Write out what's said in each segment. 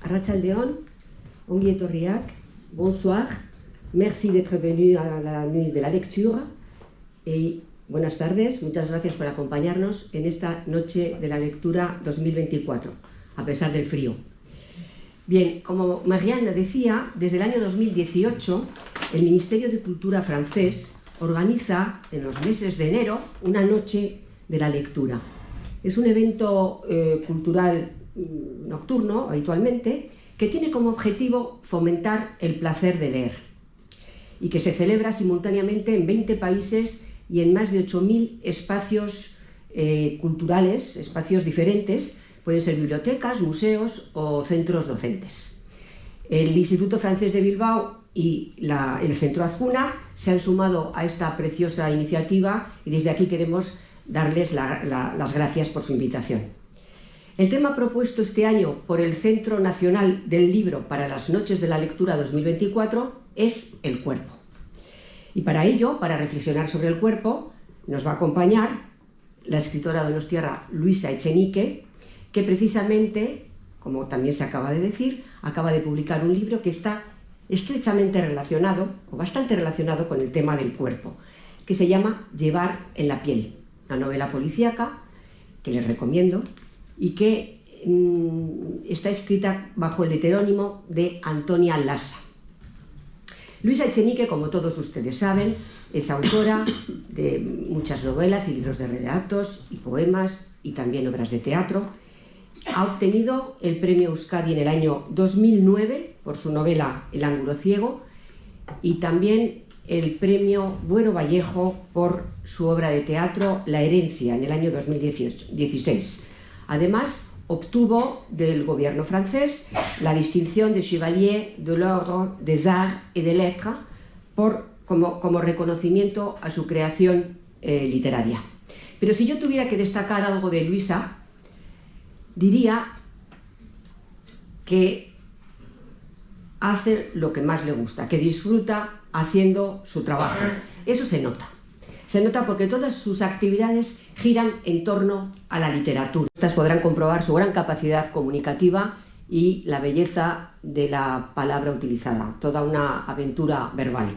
Arratsaldeon, ongi etorriak, bonsoir, merci d'être venu a la nuit de la lecture y buenas tardes, muchas gracias por acompañarnos en esta noche de la lectura 2024, a pesar del frío. Bien, como Marianne decía, desde el año 2018 el Ministerio de Cultura francés organiza en los meses de enero una noche de la lectura. Es un evento cultural nocturno, habitualmente, que tiene como objetivo fomentar el placer de leer y que se celebra simultáneamente en 20 países y en más de 8.000 espacios culturales, espacios diferentes, pueden ser bibliotecas, museos o centros docentes. El Instituto Francés de Bilbao y el Centro Azcuna se han sumado a esta preciosa iniciativa y desde aquí queremos darles las gracias por su invitación. El tema propuesto este año por el Centro Nacional del Libro para las Noches de la Lectura 2024 es el cuerpo. Y para ello, para reflexionar sobre el cuerpo, nos va a acompañar la escritora donostiarra Luisa Echenique, que precisamente, como también se acaba de decir, acaba de publicar un libro que está estrechamente relacionado, o bastante relacionado con el tema del cuerpo, que se llama Llevar en la piel, una novela policíaca que les recomiendo y que está escrita bajo el heterónimo de Antonia Lassa. Luisa Echenique, como todos ustedes saben, es autora de muchas novelas y libros de relatos y poemas y también obras de teatro. Ha obtenido el premio Euskadi en el año 2009 por su novela El ángulo ciego y también el premio Bueno Vallejo por su obra de teatro La herencia en el año 2016. Además, obtuvo del gobierno francés la distinción de Chevalier de l'Ordre des Arts et des Lettres como reconocimiento a su creación literaria. Pero si yo tuviera que destacar algo de Luisa, diría que hace lo que más le gusta, que disfruta haciendo su trabajo. Eso se nota. Se nota porque todas sus actividades giran en torno a la literatura. Estas podrán comprobar su gran capacidad comunicativa y la belleza de la palabra utilizada, toda una aventura verbal.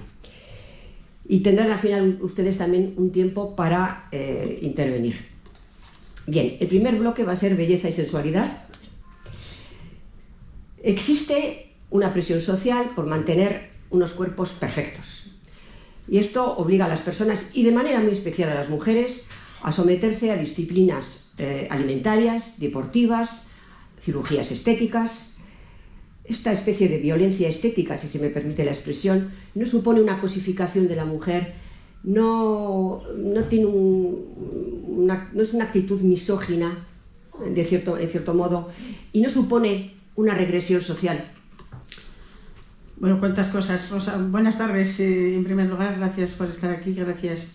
Y tendrán al final ustedes también un tiempo para intervenir. Bien, el primer bloque va a ser belleza y sensualidad. Existe una presión social por mantener unos cuerpos perfectos. Y esto obliga a las personas, y de manera muy especial a las mujeres, a someterse a disciplinas alimentarias, deportivas, cirugías estéticas. Esta especie de violencia estética, si se me permite la expresión, no supone una cosificación de la mujer, no es una actitud misógina, en cierto modo, y no supone una regresión social. Bueno, cuántas cosas, Rosa. Buenas tardes. En primer lugar, gracias por estar aquí, gracias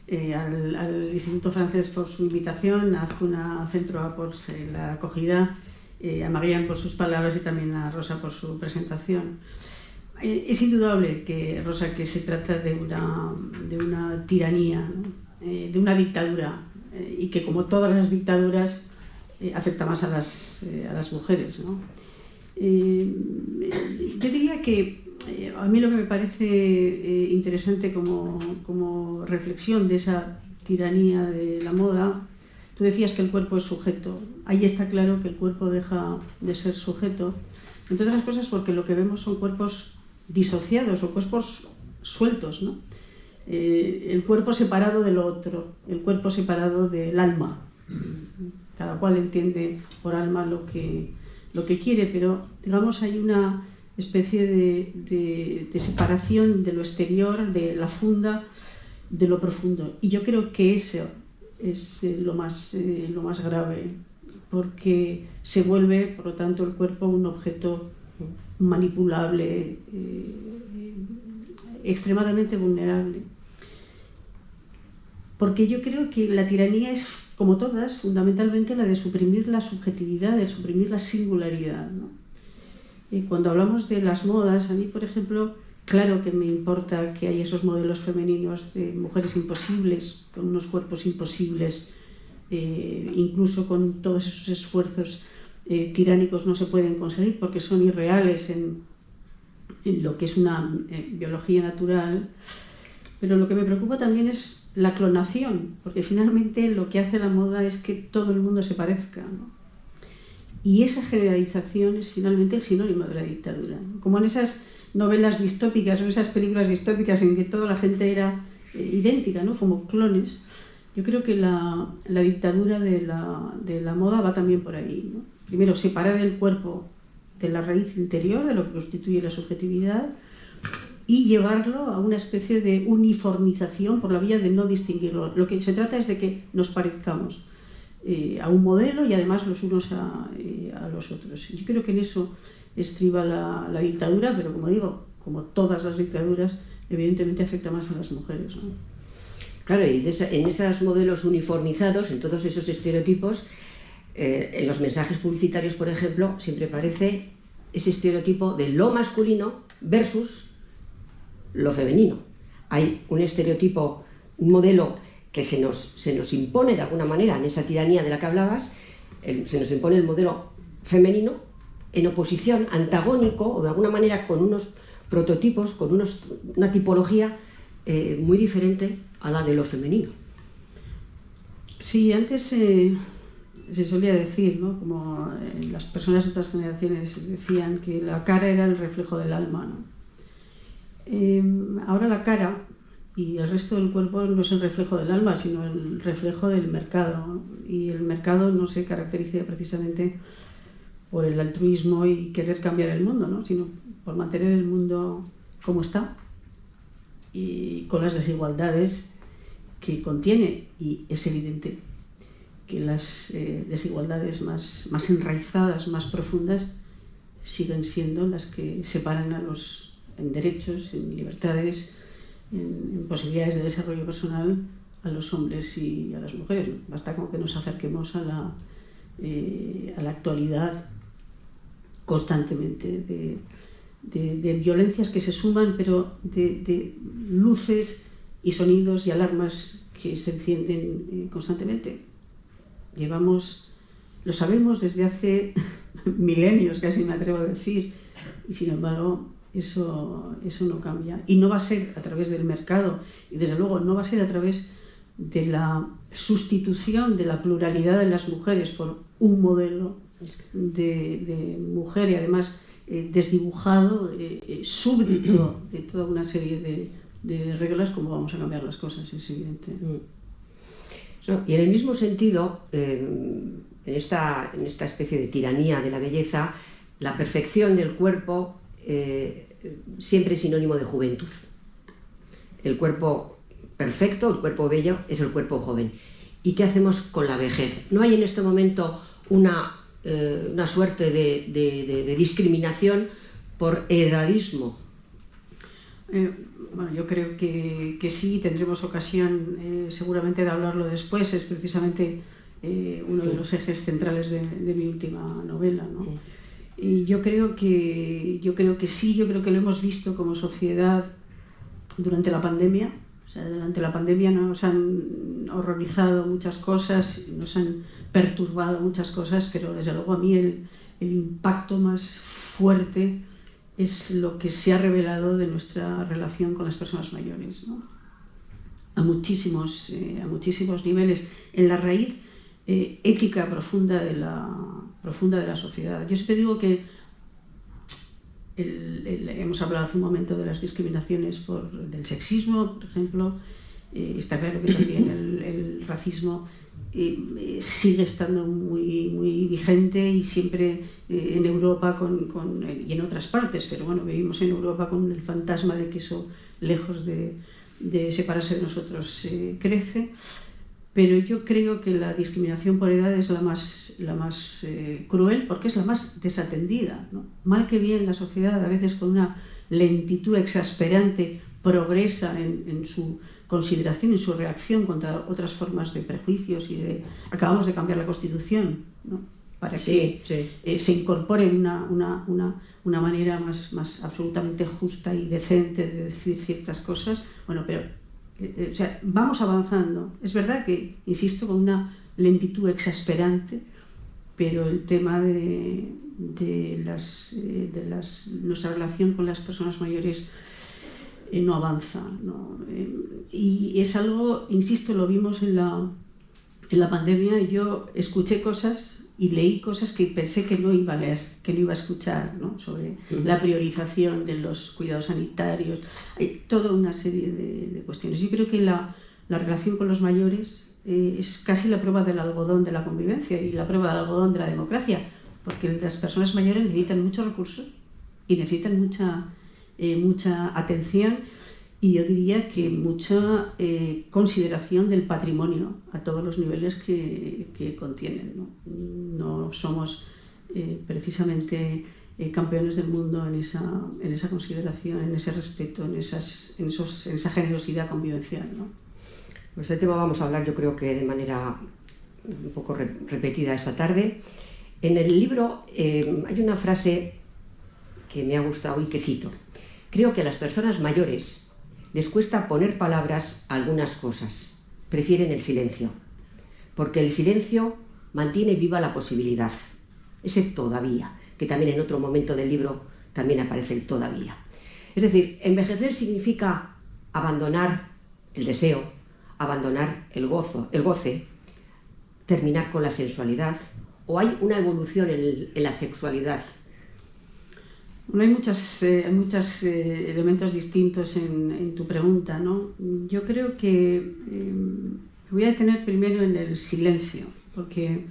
al Instituto Francés por su invitación, a Azcuna Centro por la acogida, a Marianne por sus palabras y también a Rosa por su presentación. Es indudable que, Rosa, que se trata de una tiranía, ¿no? De una dictadura, y que, como todas las dictaduras, afecta más a las mujeres, ¿no? Yo diría que a mí lo que me parece interesante como reflexión de esa tiranía de la moda, tú decías que el cuerpo es sujeto. Ahí está claro que el cuerpo deja de ser sujeto, entre otras cosas porque lo que vemos son cuerpos disociados o cuerpos sueltos, ¿no? El cuerpo separado del otro, el cuerpo separado del alma. Cada cual entiende por alma lo que quiere, pero digamos hay una especie de separación de lo exterior, de la funda, de lo profundo. Y yo creo que eso es lo más grave, porque se vuelve, por lo tanto, el cuerpo un objeto manipulable, extremadamente vulnerable. Porque yo creo que la tiranía es, como todas, fundamentalmente la de suprimir la subjetividad, de suprimir la singularidad, ¿no? Cuando hablamos de las modas, a mí, por ejemplo, claro que me importa que hay esos modelos femeninos de mujeres imposibles, con unos cuerpos imposibles, incluso con todos esos esfuerzos tiránicos no se pueden conseguir porque son irreales en lo que es una biología natural. Pero lo que me preocupa también es la clonación, porque finalmente lo que hace la moda es que todo el mundo se parezca, ¿no? Y esa generalización es finalmente el sinónimo de la dictadura, ¿no? Como en esas novelas distópicas o esas películas distópicas en que toda la gente era idéntica, ¿no? Como clones. Yo creo que la dictadura de la moda va también por ahí, ¿no? Primero, separar el cuerpo de la raíz interior, de lo que constituye la subjetividad, y llevarlo a una especie de uniformización por la vía de no distinguirlo. Lo que se trata es de que nos parezcamos a un modelo y además los unos a los otros. Yo creo que en eso estriba la dictadura, pero como digo, como todas las dictaduras, evidentemente afecta más a las mujeres, ¿no? Claro, y en esos modelos uniformizados, en todos esos estereotipos, en los mensajes publicitarios, por ejemplo, siempre aparece ese estereotipo de lo masculino versus lo femenino. Hay un estereotipo, un modelo que se nos impone de alguna manera en esa tiranía de la que hablabas, se nos impone el modelo femenino en oposición, antagónico, o de alguna manera con unos prototipos, con una tipología muy diferente a la de lo femenino. Sí, antes se solía decir, ¿no? Como las personas de otras generaciones decían que la cara era el reflejo del alma, ¿no? Ahora la cara y el resto del cuerpo no es el reflejo del alma, sino el reflejo del mercado, ¿no? Y el mercado no se caracteriza precisamente por el altruismo y querer cambiar el mundo, ¿no? Sino por mantener el mundo como está y con las desigualdades que contiene. Y es evidente que las desigualdades más enraizadas, más profundas, siguen siendo las que separan en derechos, en libertades, en posibilidades de desarrollo personal a los hombres y a las mujeres. Basta con que nos acerquemos a la actualidad constantemente de violencias que se suman, pero de luces y sonidos y alarmas que se encienden constantemente. Lo sabemos desde hace milenios, casi me atrevo a decir, y sin embargo eso no cambia. Y no va a ser a través del mercado, y desde luego no va a ser a través de la sustitución de la pluralidad de las mujeres por un modelo de mujer, y además desdibujado, súbdito de toda una serie de reglas, como vamos a cambiar las cosas, es evidente. Y en el mismo sentido, en esta especie de tiranía de la belleza, la perfección del cuerpo siempre es sinónimo de juventud. El cuerpo perfecto, el cuerpo bello, es el cuerpo joven. ¿Y qué hacemos con la vejez? ¿No hay en este momento una suerte de discriminación por edadismo? Bueno, yo creo que sí, tendremos ocasión seguramente de hablarlo después. Es precisamente uno de los ejes centrales de mi última novela, ¿no? Y yo creo que sí, yo creo que lo hemos visto como sociedad durante la pandemia. O sea, durante la pandemia nos han horrorizado muchas cosas, nos han perturbado muchas cosas, pero desde luego a mí el impacto más fuerte es lo que se ha revelado de nuestra relación con las personas mayores, ¿no? A muchísimos niveles, en la raíz ética profunda de la sociedad. Yo siempre digo que hemos hablado hace un momento de las discriminaciones del sexismo, por ejemplo. Está claro que también el racismo sigue estando muy, muy vigente, y siempre en Europa y en otras partes, pero bueno, vivimos en Europa con el fantasma de que eso, lejos de separarse de nosotros, crece. Pero yo creo que la discriminación por edad es la más cruel, porque es la más desatendida, ¿no? Mal que bien la sociedad, a veces con una lentitud exasperante, progresa en su consideración, en su reacción contra otras formas de prejuicios acabamos de cambiar la Constitución, ¿no? Para que se incorpore una manera más absolutamente justa y decente de decir ciertas cosas. Bueno, pero o sea, vamos avanzando. Es verdad que, insisto, con una lentitud exasperante, pero el tema de nuestra relación con las personas mayores no avanza, ¿no? Y es algo, insisto, lo vimos en la pandemia. Yo escuché cosas y leí cosas que pensé que no iba a leer, que no iba a escuchar, ¿no? Sobre la priorización de los cuidados sanitarios. Hay toda una serie de cuestiones. Yo creo que la relación con los mayores es casi la prueba del algodón de la convivencia y la prueba del algodón de la democracia, porque las personas mayores necesitan muchos recursos y necesitan mucha atención, y yo diría que mucha consideración del patrimonio a todos los niveles que contienen, ¿no? No somos precisamente campeones del mundo en esa consideración, en ese respeto, en esa generosidad convivencial, ¿no? Pues este tema vamos a hablar, yo creo que de manera un poco repetida esta tarde. En el libro hay una frase que me ha gustado y que cito. Creo que a las personas mayores les cuesta poner palabras a algunas cosas. Prefieren el silencio, porque el silencio mantiene viva la posibilidad. Ese todavía, que también en otro momento del libro también aparece el todavía. Es decir, envejecer significa abandonar el deseo, abandonar el goce, terminar con la sensualidad, o hay una evolución en la sexualidad. Bueno, hay muchos elementos distintos en tu pregunta, ¿no? Yo creo que me voy a detener primero en el silencio, porque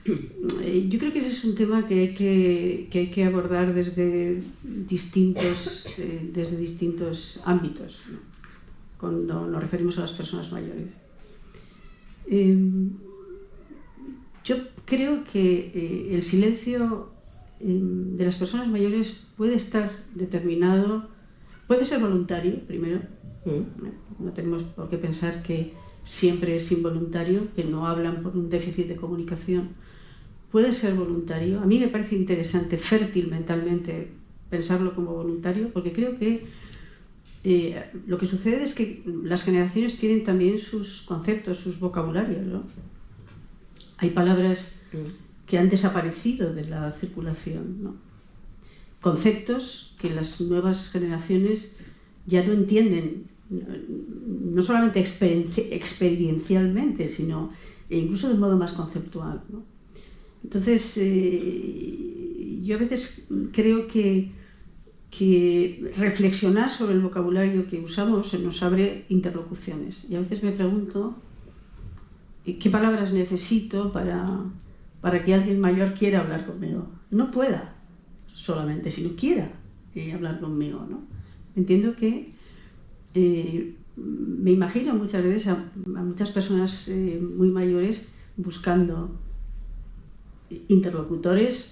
yo creo que ese es un tema que hay que abordar desde distintos ámbitos, ¿no? Cuando nos referimos a las personas mayores. Yo creo que el silencio de las personas mayores puede estar determinado, puede ser voluntario primero, no tenemos por qué pensar que siempre es involuntario, que no hablan por un déficit de comunicación, puede ser voluntario. A mí me parece interesante, fértil mentalmente, pensarlo como voluntario, porque creo que lo que sucede es que las generaciones tienen también sus conceptos, sus vocabularios, ¿no? Hay palabras que han desaparecido de la circulación, ¿no? Conceptos que las nuevas generaciones ya no entienden, no solamente experiencialmente, sino incluso de modo más conceptual, ¿no? Entonces, yo a veces creo que reflexionar sobre el vocabulario que usamos nos abre interlocuciones. Y a veces me pregunto qué palabras necesito para que alguien mayor quiera hablar conmigo. No pueda solamente, sino quiera hablar conmigo, ¿no? Entiendo que me imagino muchas veces a muchas personas muy mayores buscando interlocutores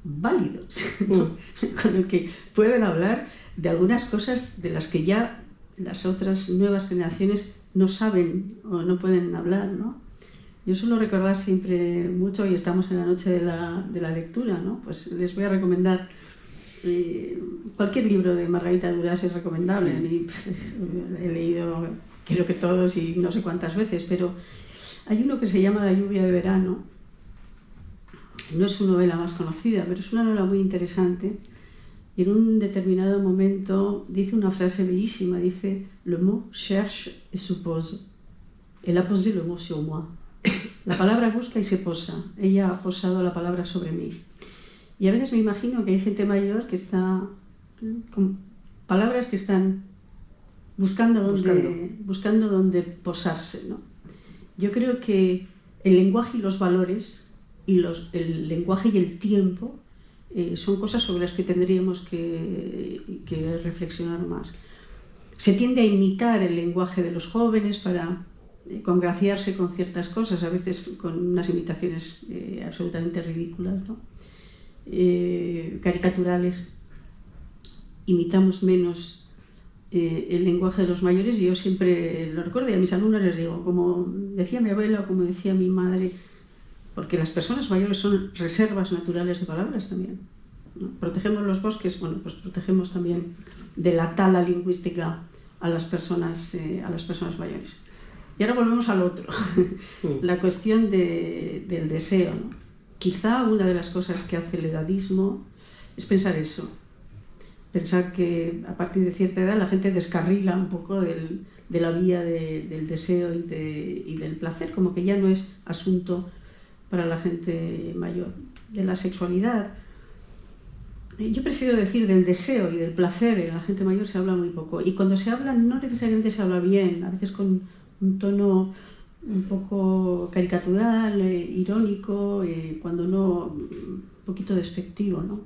válidos, ¿no? Con el que pueden hablar de algunas cosas de las que ya las otras nuevas generaciones no saben o no pueden hablar, ¿no? Yo suelo recordar siempre mucho, y estamos en la noche de la lectura, ¿no? Pues les voy a recomendar cualquier libro de Margarita Duras es recomendable. He leído creo que todos y no sé cuántas veces, pero hay uno que se llama La lluvia de verano. No es su novela más conocida, pero es una novela muy interesante. Y en un determinado momento dice una frase bellísima, dice: Le mot cherche et se pose. Elle a posé le mot sur moi. La palabra busca y se posa. Ella ha posado la palabra sobre mí. Y a veces me imagino que hay gente mayor que está con palabras que están buscando dónde posarse, ¿no? Yo creo que el lenguaje y los valores, el lenguaje y el tiempo son cosas sobre las que tendríamos que reflexionar más. Se tiende a imitar el lenguaje de los jóvenes para congraciarse con ciertas cosas, a veces con unas imitaciones absolutamente ridículas, ¿no? Caricaturales. Imitamos menos el lenguaje de los mayores, y yo siempre lo recuerdo y a mis alumnos les digo, como decía mi abuela o como decía mi madre, porque las personas mayores son reservas naturales de palabras también, ¿no? Protegemos los bosques, bueno, pues protegemos también de la tala lingüística a las personas mayores. Y ahora volvemos al otro, la cuestión del deseo, ¿no? quizá una de las cosas que hace el edadismo es pensar eso. Pensar que a partir de cierta edad la gente descarrila un poco de la vía del deseo y del placer, como que ya no es asunto para la gente mayor. De la sexualidad, yo prefiero decir del deseo y del placer, en la gente mayor se habla muy poco. Y cuando se habla, no necesariamente se habla bien, a veces con un tono un poco caricatural, irónico, cuando no, un poquito despectivo, ¿no?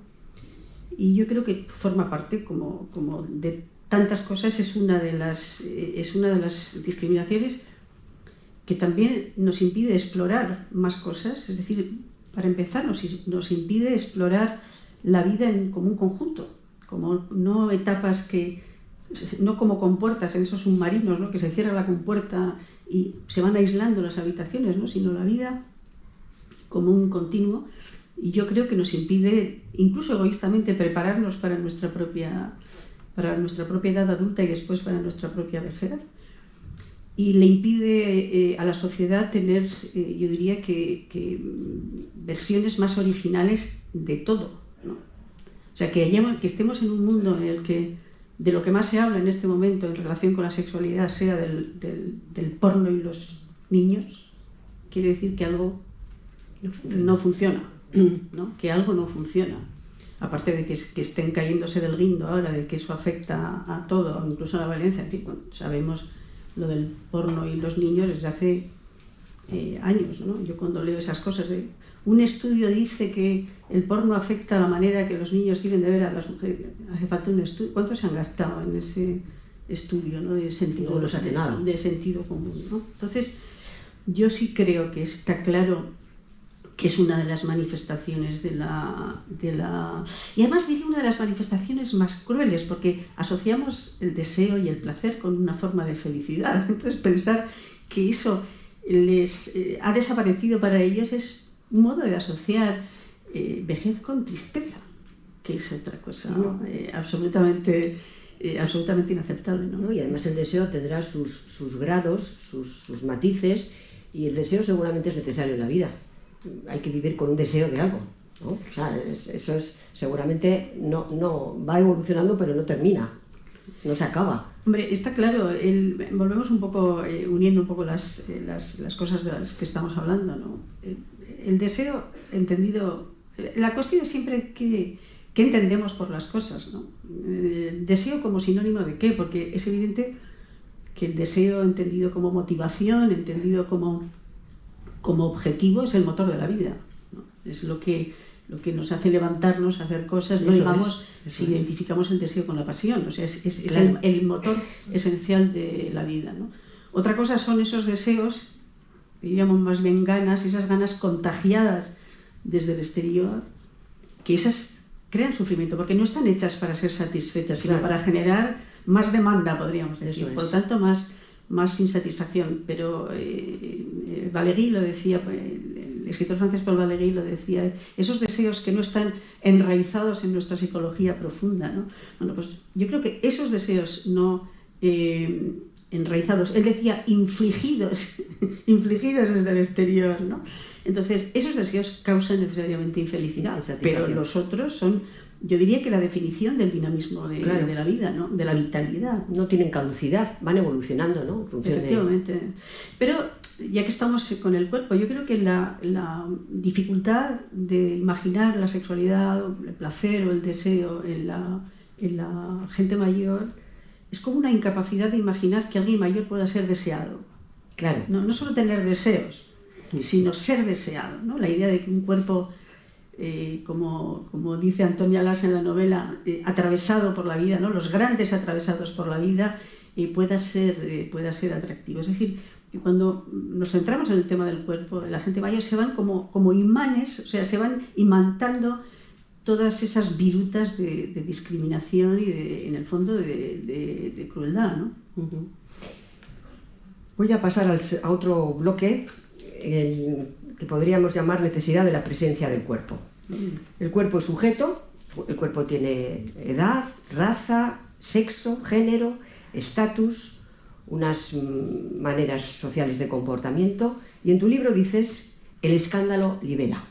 Y yo creo que forma parte, como de tantas cosas, es una de las discriminaciones que también nos impide explorar más cosas. Es decir, para empezar, nos impide explorar la vida como un conjunto, como no etapas no como compuertas en esos submarinos, ¿no? Que se cierra la compuerta y se van aislando las habitaciones, ¿no? Sino la vida como un continuo. Y yo creo que nos impide, incluso egoístamente, prepararnos para nuestra propia edad adulta y después para nuestra propia vejez. Y le impide a la sociedad tener, yo diría que versiones más originales de todo, ¿no? O sea, que estemos en un mundo en el que de lo que más se habla en este momento en relación con la sexualidad sea del porno y los niños, quiere decir que algo no funciona. ¿No? Que algo no funciona, aparte de que estén cayéndose del guindo ahora, de que eso afecta a todo, incluso a la violencia. En fin, bueno, sabemos lo del porno y los niños desde hace años, ¿no? Yo cuando leo esas cosas un estudio dice que el porno afecta a la manera que los niños tienen de ver a las mujeres, hace falta un estudio. ¿Cuánto se han gastado en ese estudio, ¿no? De sentido, no se hace nada. De sentido común, ¿no? Entonces yo sí creo que está claro que es una de las manifestaciones de la... Y además diría una de las manifestaciones más crueles, porque asociamos el deseo y el placer con una forma de felicidad. Entonces pensar que eso les ha desaparecido para ellos es un modo de asociar vejez con tristeza, que es otra cosa absolutamente inaceptable, ¿no? Y además el deseo tendrá sus grados, sus matices, y el deseo seguramente es necesario en la vida. Hay que vivir con un deseo de algo, ¿no? O sea, eso es, seguramente no va evolucionando, pero no termina, no se acaba. Hombre, está claro, volvemos un poco, uniendo un poco las cosas de las que estamos hablando, ¿no? El deseo entendido, la cuestión es siempre qué entendemos por las cosas, ¿no? Deseo como sinónimo de qué, porque es evidente que el deseo entendido como motivación, entendido como objetivo, es el motor de la vida, ¿no? Es lo que nos hace levantarnos, hacer cosas, no digamos si identificamos el deseo con la pasión, o sea, es claro, el motor esencial de la vida, ¿no? Otra cosa son esos deseos, que llamamos más bien ganas, esas ganas contagiadas desde el exterior, que esas crean sufrimiento, porque no están hechas para ser satisfechas, sino para generar más demanda, podríamos decir, por lo tanto más insatisfacción. Pero Valéry lo decía, el escritor francés Paul Valéry lo decía, esos deseos que no están enraizados en nuestra psicología profunda, ¿no? Bueno, pues yo creo que esos deseos no enraizados, él decía infligidos desde el exterior, ¿no? Entonces esos deseos causan necesariamente infelicidad, pero los otros son, yo diría que la definición del dinamismo de la vida, ¿no? De la vitalidad. No tienen caducidad, van evolucionando, ¿no? Efectivamente. Pero ya que estamos con el cuerpo, yo creo que la dificultad de imaginar la sexualidad, el placer o el deseo en la gente mayor es como una incapacidad de imaginar que alguien mayor pueda ser deseado. Claro. No solo tener deseos, sino ser deseado, ¿no? La idea de que un cuerpo, como dice Antonia Lass en la novela, atravesado por la vida, ¿no? Los grandes atravesados por la vida, pueda ser atractivo. Es decir, que cuando nos centramos en el tema del cuerpo, la gente mayor se van como imanes, o sea, se van imantando todas esas virutas de discriminación y en el fondo de crueldad, ¿no? Uh-huh. Voy a pasar a otro bloque que podríamos llamar necesidad de la presencia del cuerpo. El cuerpo es sujeto, el cuerpo tiene edad, raza, sexo, género, estatus, unas maneras sociales de comportamiento, y en tu libro dices, el escándalo libera.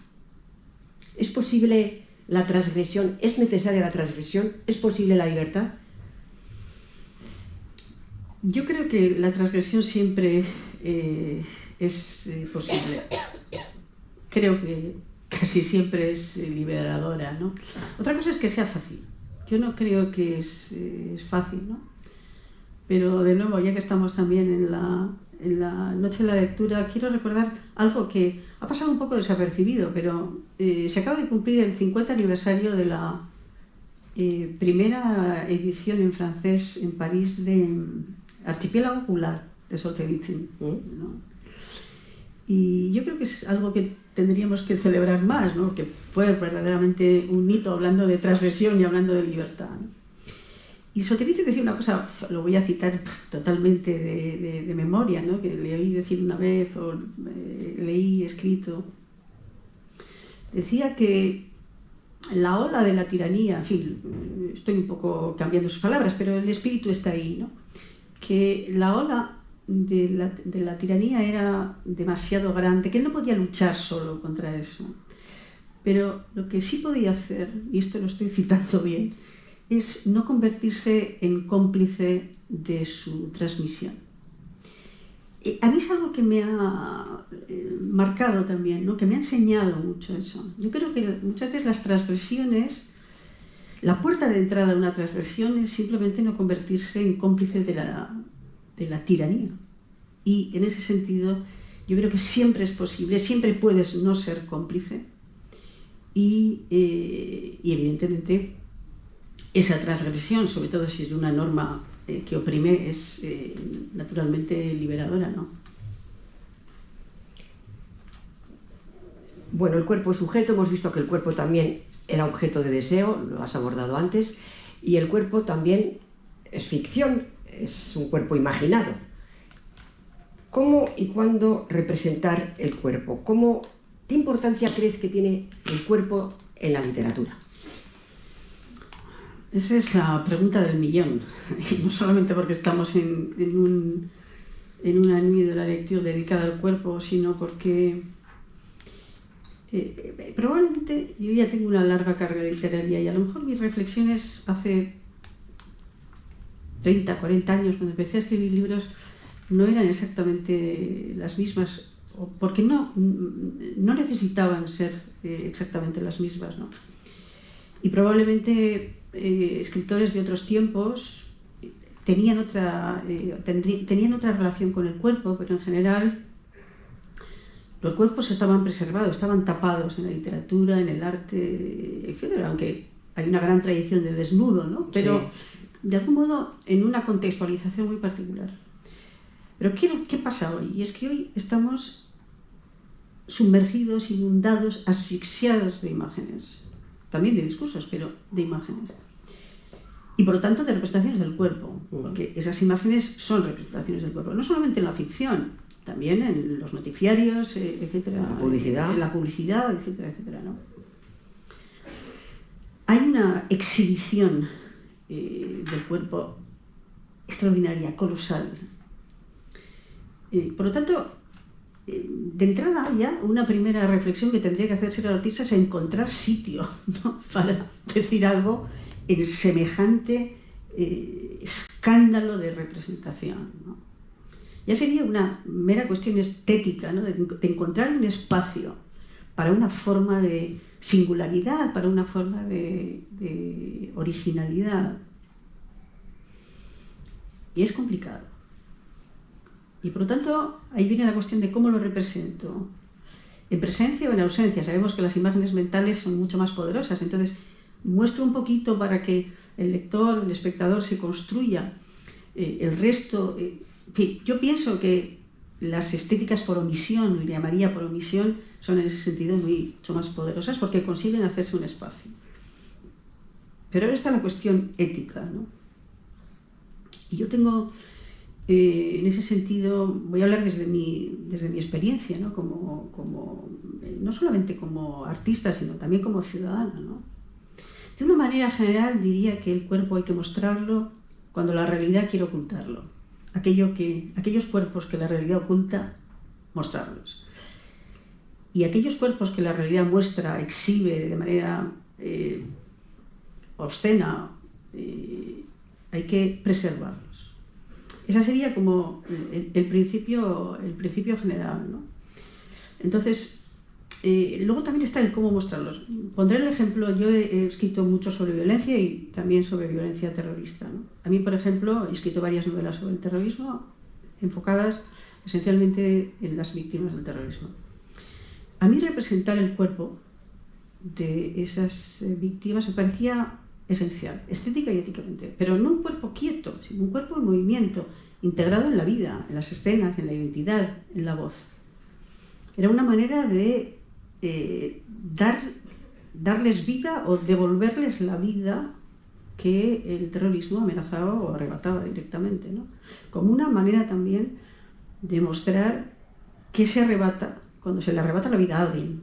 ¿Es posible la transgresión? ¿Es necesaria la transgresión? ¿Es posible la libertad? Yo creo que la transgresión siempre es posible. Creo que casi siempre es liberadora, ¿no? Otra cosa es que sea fácil. Yo no creo que es fácil, ¿no? Pero de nuevo, ya que estamos también en la noche de la lectura, quiero recordar algo que ha pasado un poco desapercibido, pero se acaba de cumplir el 50 aniversario de la primera edición en francés en París de Archipiélago Goulart de Solzhenitsyn, ¿no? Y yo creo que es algo que tendríamos que celebrar más, ¿no? Que fue verdaderamente un hito hablando de transgresión y hablando de libertad, ¿no? Y Solzhenitsyn decía una cosa, lo voy a citar totalmente de memoria, ¿no? Que le oí decir una vez o leí escrito. Decía que la ola de la tiranía, en fin, estoy un poco cambiando sus palabras, pero el espíritu está ahí, ¿no? Que la ola de la tiranía era demasiado grande, que él no podía luchar solo contra eso. Pero lo que sí podía hacer, y esto lo estoy citando bien, es no convertirse en cómplice de su transmisión. A mí es algo que me ha marcado también, ¿no? Que me ha enseñado mucho eso. Yo creo que muchas veces las transgresiones, la puerta de entrada a una transgresión es simplemente no convertirse en cómplice de la tiranía. Y en ese sentido, yo creo que siempre es posible, siempre puedes no ser cómplice. Y evidentemente, esa transgresión, sobre todo si es una norma que oprime, es naturalmente liberadora, ¿no? Bueno, el cuerpo es sujeto, hemos visto que el cuerpo también era objeto de deseo, lo has abordado antes, y el cuerpo también es ficción, es un cuerpo imaginado. ¿Cómo y cuándo representar el cuerpo? ¿Qué importancia crees que tiene el cuerpo en la literatura? Esa es la pregunta del millón, y no solamente porque estamos en una nuit de la lectura dedicada al cuerpo, sino porque probablemente yo ya tengo una larga carga literaria y a lo mejor mis reflexiones hace 30, 40 años, cuando empecé a escribir libros, no eran exactamente las mismas, porque no necesitaban ser exactamente las mismas, ¿no? Y probablemente escritores de otros tiempos tenían otra relación con el cuerpo, pero en general los cuerpos estaban preservados, estaban tapados en la literatura, en el arte, etc. Aunque hay una gran tradición de desnudo, ¿no? Pero sí, de algún modo en una contextualización muy particular. Pero ¿qué pasa hoy? Y es que hoy estamos sumergidos, inundados, asfixiados de imágenes. También de discursos, pero de imágenes. Y por lo tanto de representaciones del cuerpo, porque esas imágenes son representaciones del cuerpo. No solamente en la ficción, también en los noticiarios, etcétera, en la publicidad, etcétera, etcétera, ¿no? Hay una exhibición del cuerpo extraordinaria, colosal. Por lo tanto, de entrada ya una primera reflexión que tendría que hacerse el artista es encontrar sitio, ¿no? Para decir algo en semejante escándalo de representación, ¿no? Ya sería una mera cuestión estética, ¿no? de encontrar un espacio para una forma de singularidad, para una forma de originalidad. Y es complicado. Y por lo tanto, ahí viene la cuestión de cómo lo represento. En presencia o en ausencia. Sabemos que las imágenes mentales son mucho más poderosas. Entonces, muestro un poquito para que el lector, el espectador se construya el resto. En fin, yo pienso que las estéticas por omisión, le llamaría por omisión, son en ese sentido mucho más poderosas porque consiguen hacerse un espacio. Pero ahora está la cuestión ética, ¿no? Y yo tengo... en ese sentido, voy a hablar desde mi experiencia, ¿no? No solamente como artista, sino también como ciudadana, ¿no? De una manera general diría que el cuerpo hay que mostrarlo cuando la realidad quiere ocultarlo. Aquellos cuerpos que la realidad oculta, mostrarlos. Y aquellos cuerpos que la realidad muestra, exhibe de manera obscena, hay que preservarlos. Ese sería como el principio general, ¿no? Entonces, luego también está el cómo mostrarlos. Pondré el ejemplo, yo he escrito mucho sobre violencia y también sobre violencia terrorista, ¿no? A mí, por ejemplo, he escrito varias novelas sobre el terrorismo enfocadas esencialmente en las víctimas del terrorismo. A mí representar el cuerpo de esas víctimas me parecía esencial, estética y éticamente, pero no un cuerpo quieto, sino un cuerpo en movimiento, integrado en la vida, en las escenas, en la identidad, en la voz. Era una manera de darles vida o devolverles la vida que el terrorismo amenazaba o arrebataba directamente, ¿no? Como una manera también de mostrar qué se arrebata cuando se le arrebata la vida a alguien.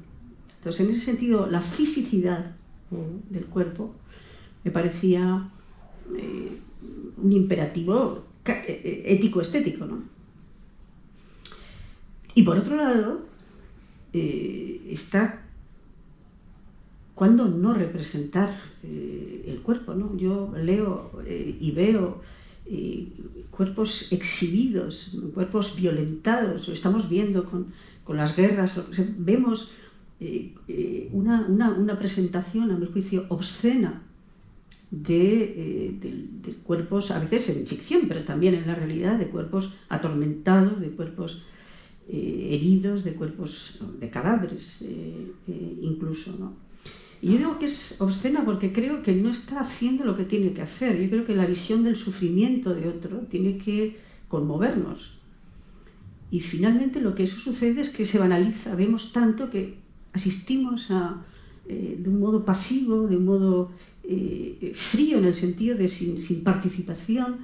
Entonces, en ese sentido, la fisicidad del cuerpo me parecía un imperativo ético-estético, ¿no? Y por otro lado, está cuándo no representar el cuerpo, ¿no? Yo leo y veo cuerpos exhibidos, cuerpos violentados, lo estamos viendo con las guerras, vemos una presentación, a mi juicio, obscena de cuerpos, a veces en ficción, pero también en la realidad, de cuerpos atormentados, de cuerpos heridos, de cuerpos, de cadáveres incluso, ¿no? Y yo digo que es obscena porque creo que no está haciendo lo que tiene que hacer. Yo creo que la visión del sufrimiento de otro tiene que conmovernos. Y finalmente lo que eso sucede es que se banaliza. Vemos tanto que asistimos de un modo pasivo, de un modo frío, en el sentido de sin participación,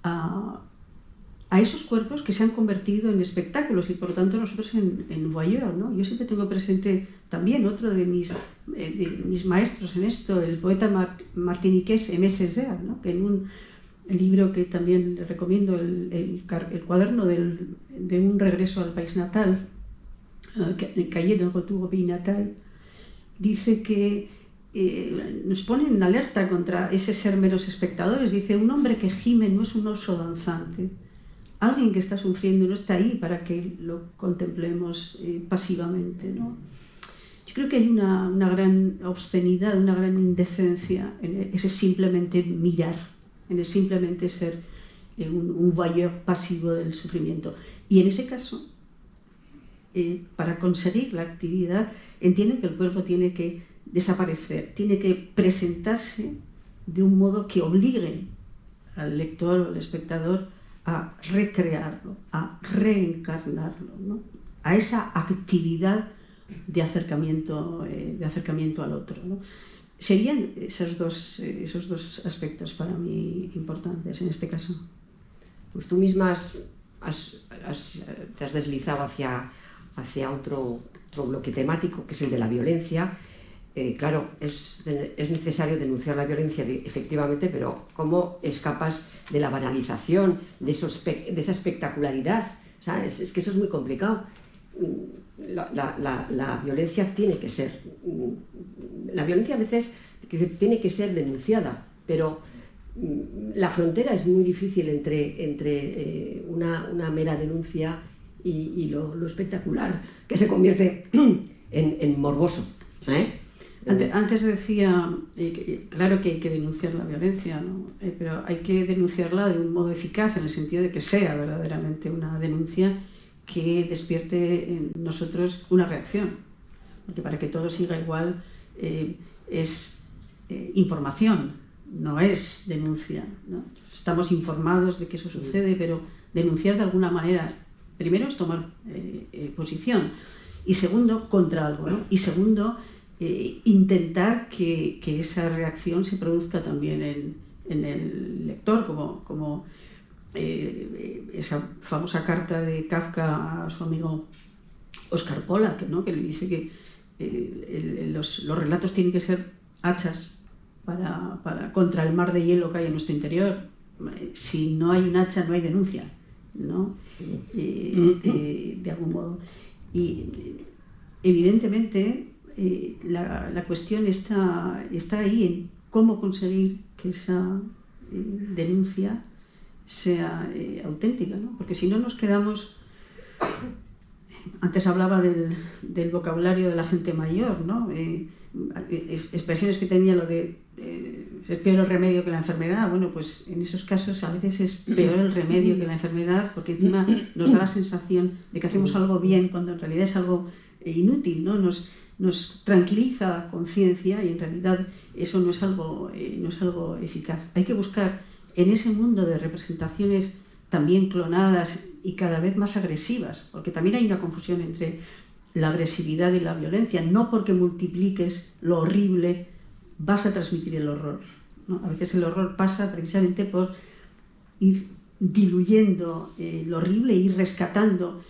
a esos cuerpos que se han convertido en espectáculos y por lo tanto nosotros en voyeur, ¿no? Yo siempre tengo presente también otro de mis maestros en esto, el poeta martiniqués Aimé Césaire, ¿no? Que en un libro que también le recomiendo, el cuaderno de un regreso al país natal, el Cahier de Retour au pays natal, dice que nos pone en alerta contra ese ser meros espectadores. Dice, un hombre que gime no es un oso danzante. Alguien que está sufriendo no está ahí para que lo contemplemos pasivamente, ¿no? Yo creo que hay una gran obscenidad, una gran indecencia en ese simplemente mirar, en el simplemente ser un voyeur pasivo del sufrimiento. Y en ese caso, para conseguir la actividad, entiendo que el cuerpo tiene que desaparecer, tiene que presentarse de un modo que obligue al lector o al espectador a recrearlo, a reencarnarlo, ¿no? A esa actividad de acercamiento al otro, ¿no? Serían esos dos aspectos para mí importantes en este caso. Pues tú misma te has deslizado hacia otro bloque temático, que es el de la violencia. Claro, es necesario denunciar la violencia, efectivamente, pero ¿cómo escapas de la banalización, de esa espectacularidad? O sea, es que eso es muy complicado. La violencia tiene que ser... La violencia a veces tiene que ser denunciada, pero la frontera es muy difícil entre una mera denuncia y lo espectacular, que se convierte en morboso, ¿eh? Antes decía, claro que hay que denunciar la violencia, ¿no? Pero hay que denunciarla de un modo eficaz, en el sentido de que sea verdaderamente una denuncia que despierte en nosotros una reacción. Porque para que todo siga igual es información, no es denuncia, ¿no? Estamos informados de que eso sucede, pero denunciar de alguna manera, primero es tomar posición, y segundo, contra algo, ¿no? Y segundo, intentar que esa reacción se produzca también en el lector, como esa famosa carta de Kafka a su amigo Oscar Polak, ¿no? Que le dice que los relatos tienen que ser hachas contra el mar de hielo que hay en nuestro interior. Si no hay un hacha, no hay denuncia, ¿no? De algún modo. Y evidentemente la cuestión está ahí en cómo conseguir que esa denuncia sea auténtica, ¿no? Porque si no nos quedamos... Antes hablaba del vocabulario de la gente mayor, ¿no? Expresiones que tenía lo de es peor el remedio que la enfermedad. Bueno, pues en esos casos a veces es peor el remedio que la enfermedad, porque encima nos da la sensación de que hacemos algo bien cuando en realidad es algo inútil, ¿no? Nos tranquiliza la conciencia y en realidad eso no es algo eficaz. Hay que buscar en ese mundo de representaciones también clonadas y cada vez más agresivas, porque también hay una confusión entre la agresividad y la violencia. No porque multipliques lo horrible vas a transmitir el horror, ¿no? A veces el horror pasa precisamente por ir diluyendo lo horrible e ir rescatando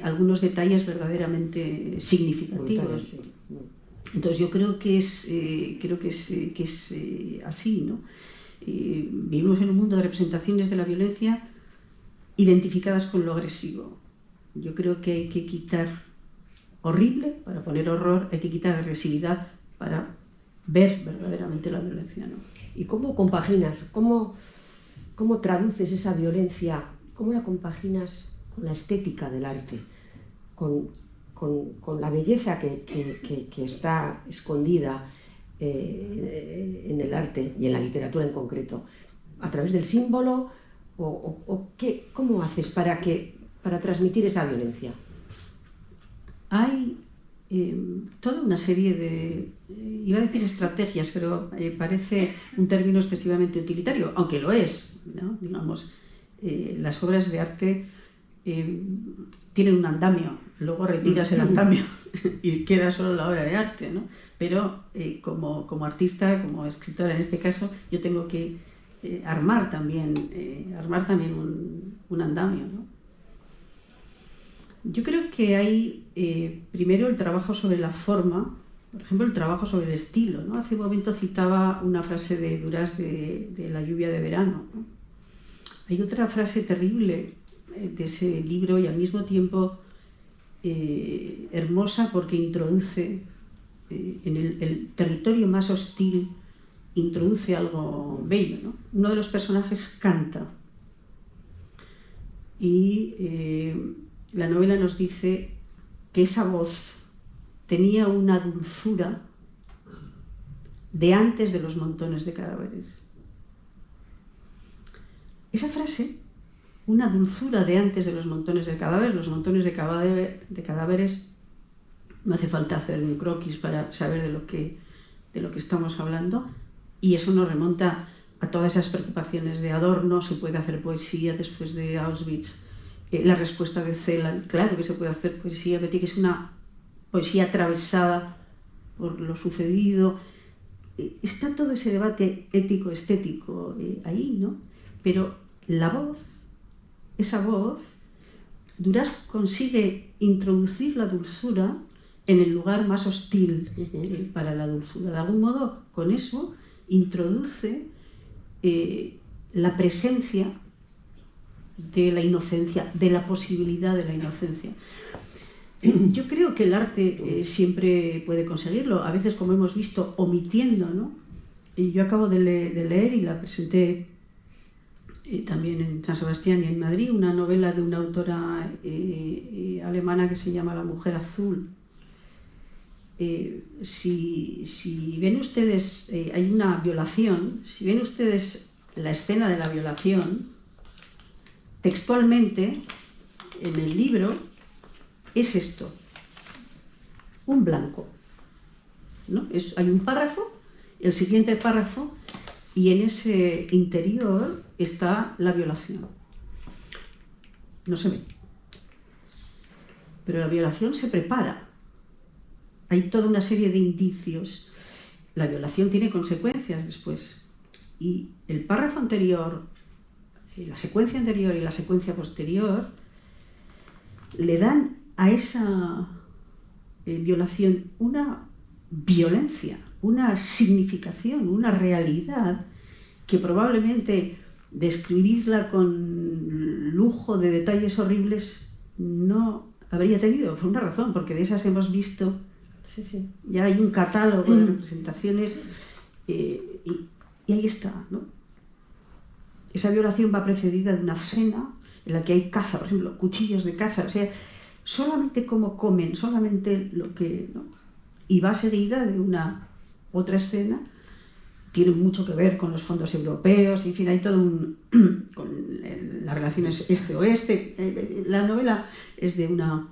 algunos detalles verdaderamente significativos. Entonces yo creo que es así, ¿no? Vivimos en un mundo de representaciones de la violencia identificadas con lo agresivo. Yo creo que hay que quitar horrible para poner horror, hay que quitar agresividad para ver verdaderamente la violencia, ¿no? ¿Y cómo compaginas, cómo traduces esa violencia, cómo la compaginas con la estética del arte, con la belleza que está escondida en el arte y en la literatura en concreto, a través del símbolo? ¿Cómo haces para transmitir esa violencia? Hay toda una serie de, iba a decir estrategias, pero parece un término excesivamente utilitario, aunque lo es, ¿no? Digamos, las obras de arte tienen un andamio, luego retiras el andamio y queda solo la obra de arte, ¿no? Pero como artista, como escritora en este caso, yo tengo que armar también un andamio, ¿no? Yo creo que hay primero el trabajo sobre la forma, por ejemplo el trabajo sobre el estilo, ¿no? Hace un momento citaba una frase de Duras de La lluvia de verano, ¿no? Hay otra frase terrible de ese libro y al mismo tiempo hermosa porque introduce en el territorio más hostil, introduce algo bello, ¿no? Uno de los personajes canta y la novela nos dice que esa voz tenía una dulzura de antes de los montones de cadáveres. Esa frase, una dulzura de antes de los montones de cadáveres, los montones de cadáveres, no hace falta hacer un croquis para saber de lo que estamos hablando, y eso nos remonta a todas esas preocupaciones de Adorno. Se puede hacer poesía después de Auschwitz, la respuesta de Celan, claro que se puede hacer poesía, pero tiene que ser una poesía atravesada por lo sucedido. Está todo ese debate ético-estético ahí, ¿no? Pero la voz, esa voz, Duras consigue introducir la dulzura en el lugar más hostil para la dulzura. De algún modo, con eso, introduce la presencia de la inocencia, de la posibilidad de la inocencia. Yo creo que el arte siempre puede conseguirlo, a veces, como hemos visto, omitiendo, ¿no? Y yo acabo de leer y la presenté también en San Sebastián y en Madrid, una novela de una autora alemana que se llama La mujer azul. Si ven ustedes, hay una violación, si ven ustedes la escena de la violación, textualmente, en el libro, es esto, un blanco, ¿no? Hay un párrafo, el siguiente párrafo, y en ese interior está la violación. No se ve. Pero la violación se prepara. Hay toda una serie de indicios. La violación tiene consecuencias después. Y el párrafo anterior, la secuencia anterior y la secuencia posterior le dan a esa violación una violencia, una significación, una realidad que probablemente describirla con lujo de detalles horribles no habría tenido, por una razón, porque de esas hemos visto, Sí. ya hay un catálogo de representaciones y ahí está, ¿no? Esa violación va precedida de una cena en la que hay caza, por ejemplo, cuchillos de caza, o sea, solamente cómo comen, solamente lo que, ¿no? Y va seguida de una otra escena, tiene mucho que ver con los fondos europeos, en fin, hay todo con las relaciones este-oeste. La novela es de una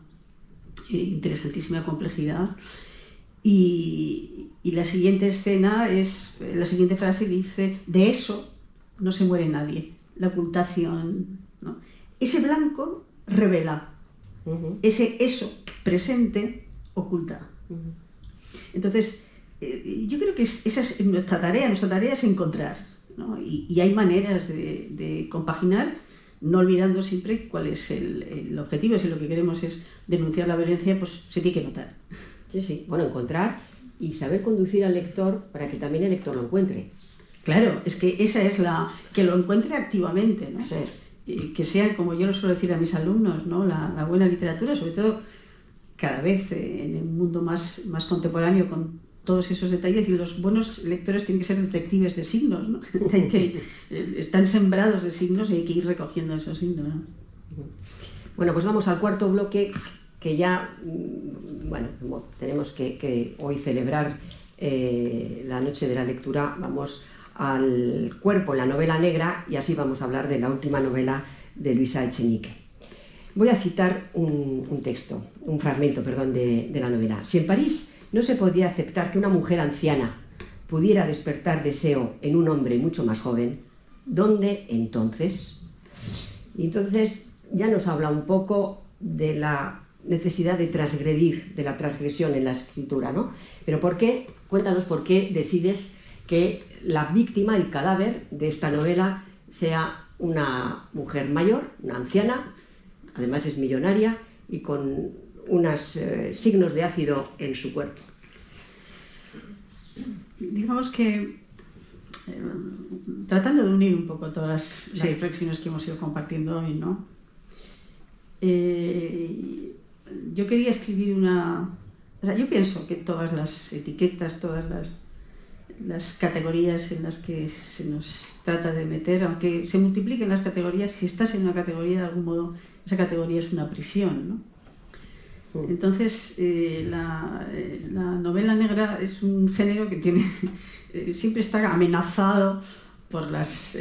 interesantísima complejidad y la siguiente escena es, la siguiente frase dice, de eso no se muere nadie, la ocultación, ¿no? Ese blanco revela, ese eso presente oculta. Entonces, yo creo que esa es nuestra tarea es encontrar, ¿no? Y hay maneras de compaginar, no olvidando siempre cuál es el objetivo. Si lo que queremos es denunciar la violencia, pues se tiene que notar. Sí, bueno, encontrar y saber conducir al lector para que también el lector lo encuentre. Claro, es que esa es que lo encuentre activamente, ¿no? Sí. Que sea, como yo lo suelo decir a mis alumnos, ¿no? La buena literatura, sobre todo cada vez en el mundo más contemporáneo, con todos esos detalles, y los buenos lectores tienen que ser detectives de signos, ¿no? Están sembrados de signos y hay que ir recogiendo esos signos, ¿no? Bueno, pues vamos al cuarto bloque, que ya, bueno, tenemos que hoy celebrar la noche de la lectura. Vamos al cuerpo, la novela negra, y así vamos a hablar de la última novela de Luisa Echenique. Voy a citar un fragmento de la novela. Si en París no se podía aceptar que una mujer anciana pudiera despertar deseo en un hombre mucho más joven, ¿dónde entonces? Y entonces ya nos habla un poco de la necesidad de transgredir, de la transgresión en la escritura, ¿no? Pero ¿por qué? Cuéntanos por qué decides que la víctima, el cadáver de esta novela, sea una mujer mayor, una anciana, además es millonaria y con unos signos de ácido en su cuerpo. Digamos que, tratando de unir un poco todas las reflexiones que hemos ido compartiendo hoy, ¿no? Yo quería escribir yo pienso que todas las etiquetas, todas las categorías en las que se nos trata de meter, aunque se multipliquen las categorías, si estás en una categoría, de algún modo, esa categoría es una prisión, ¿no? Entonces, la novela negra es un género que siempre está amenazado por las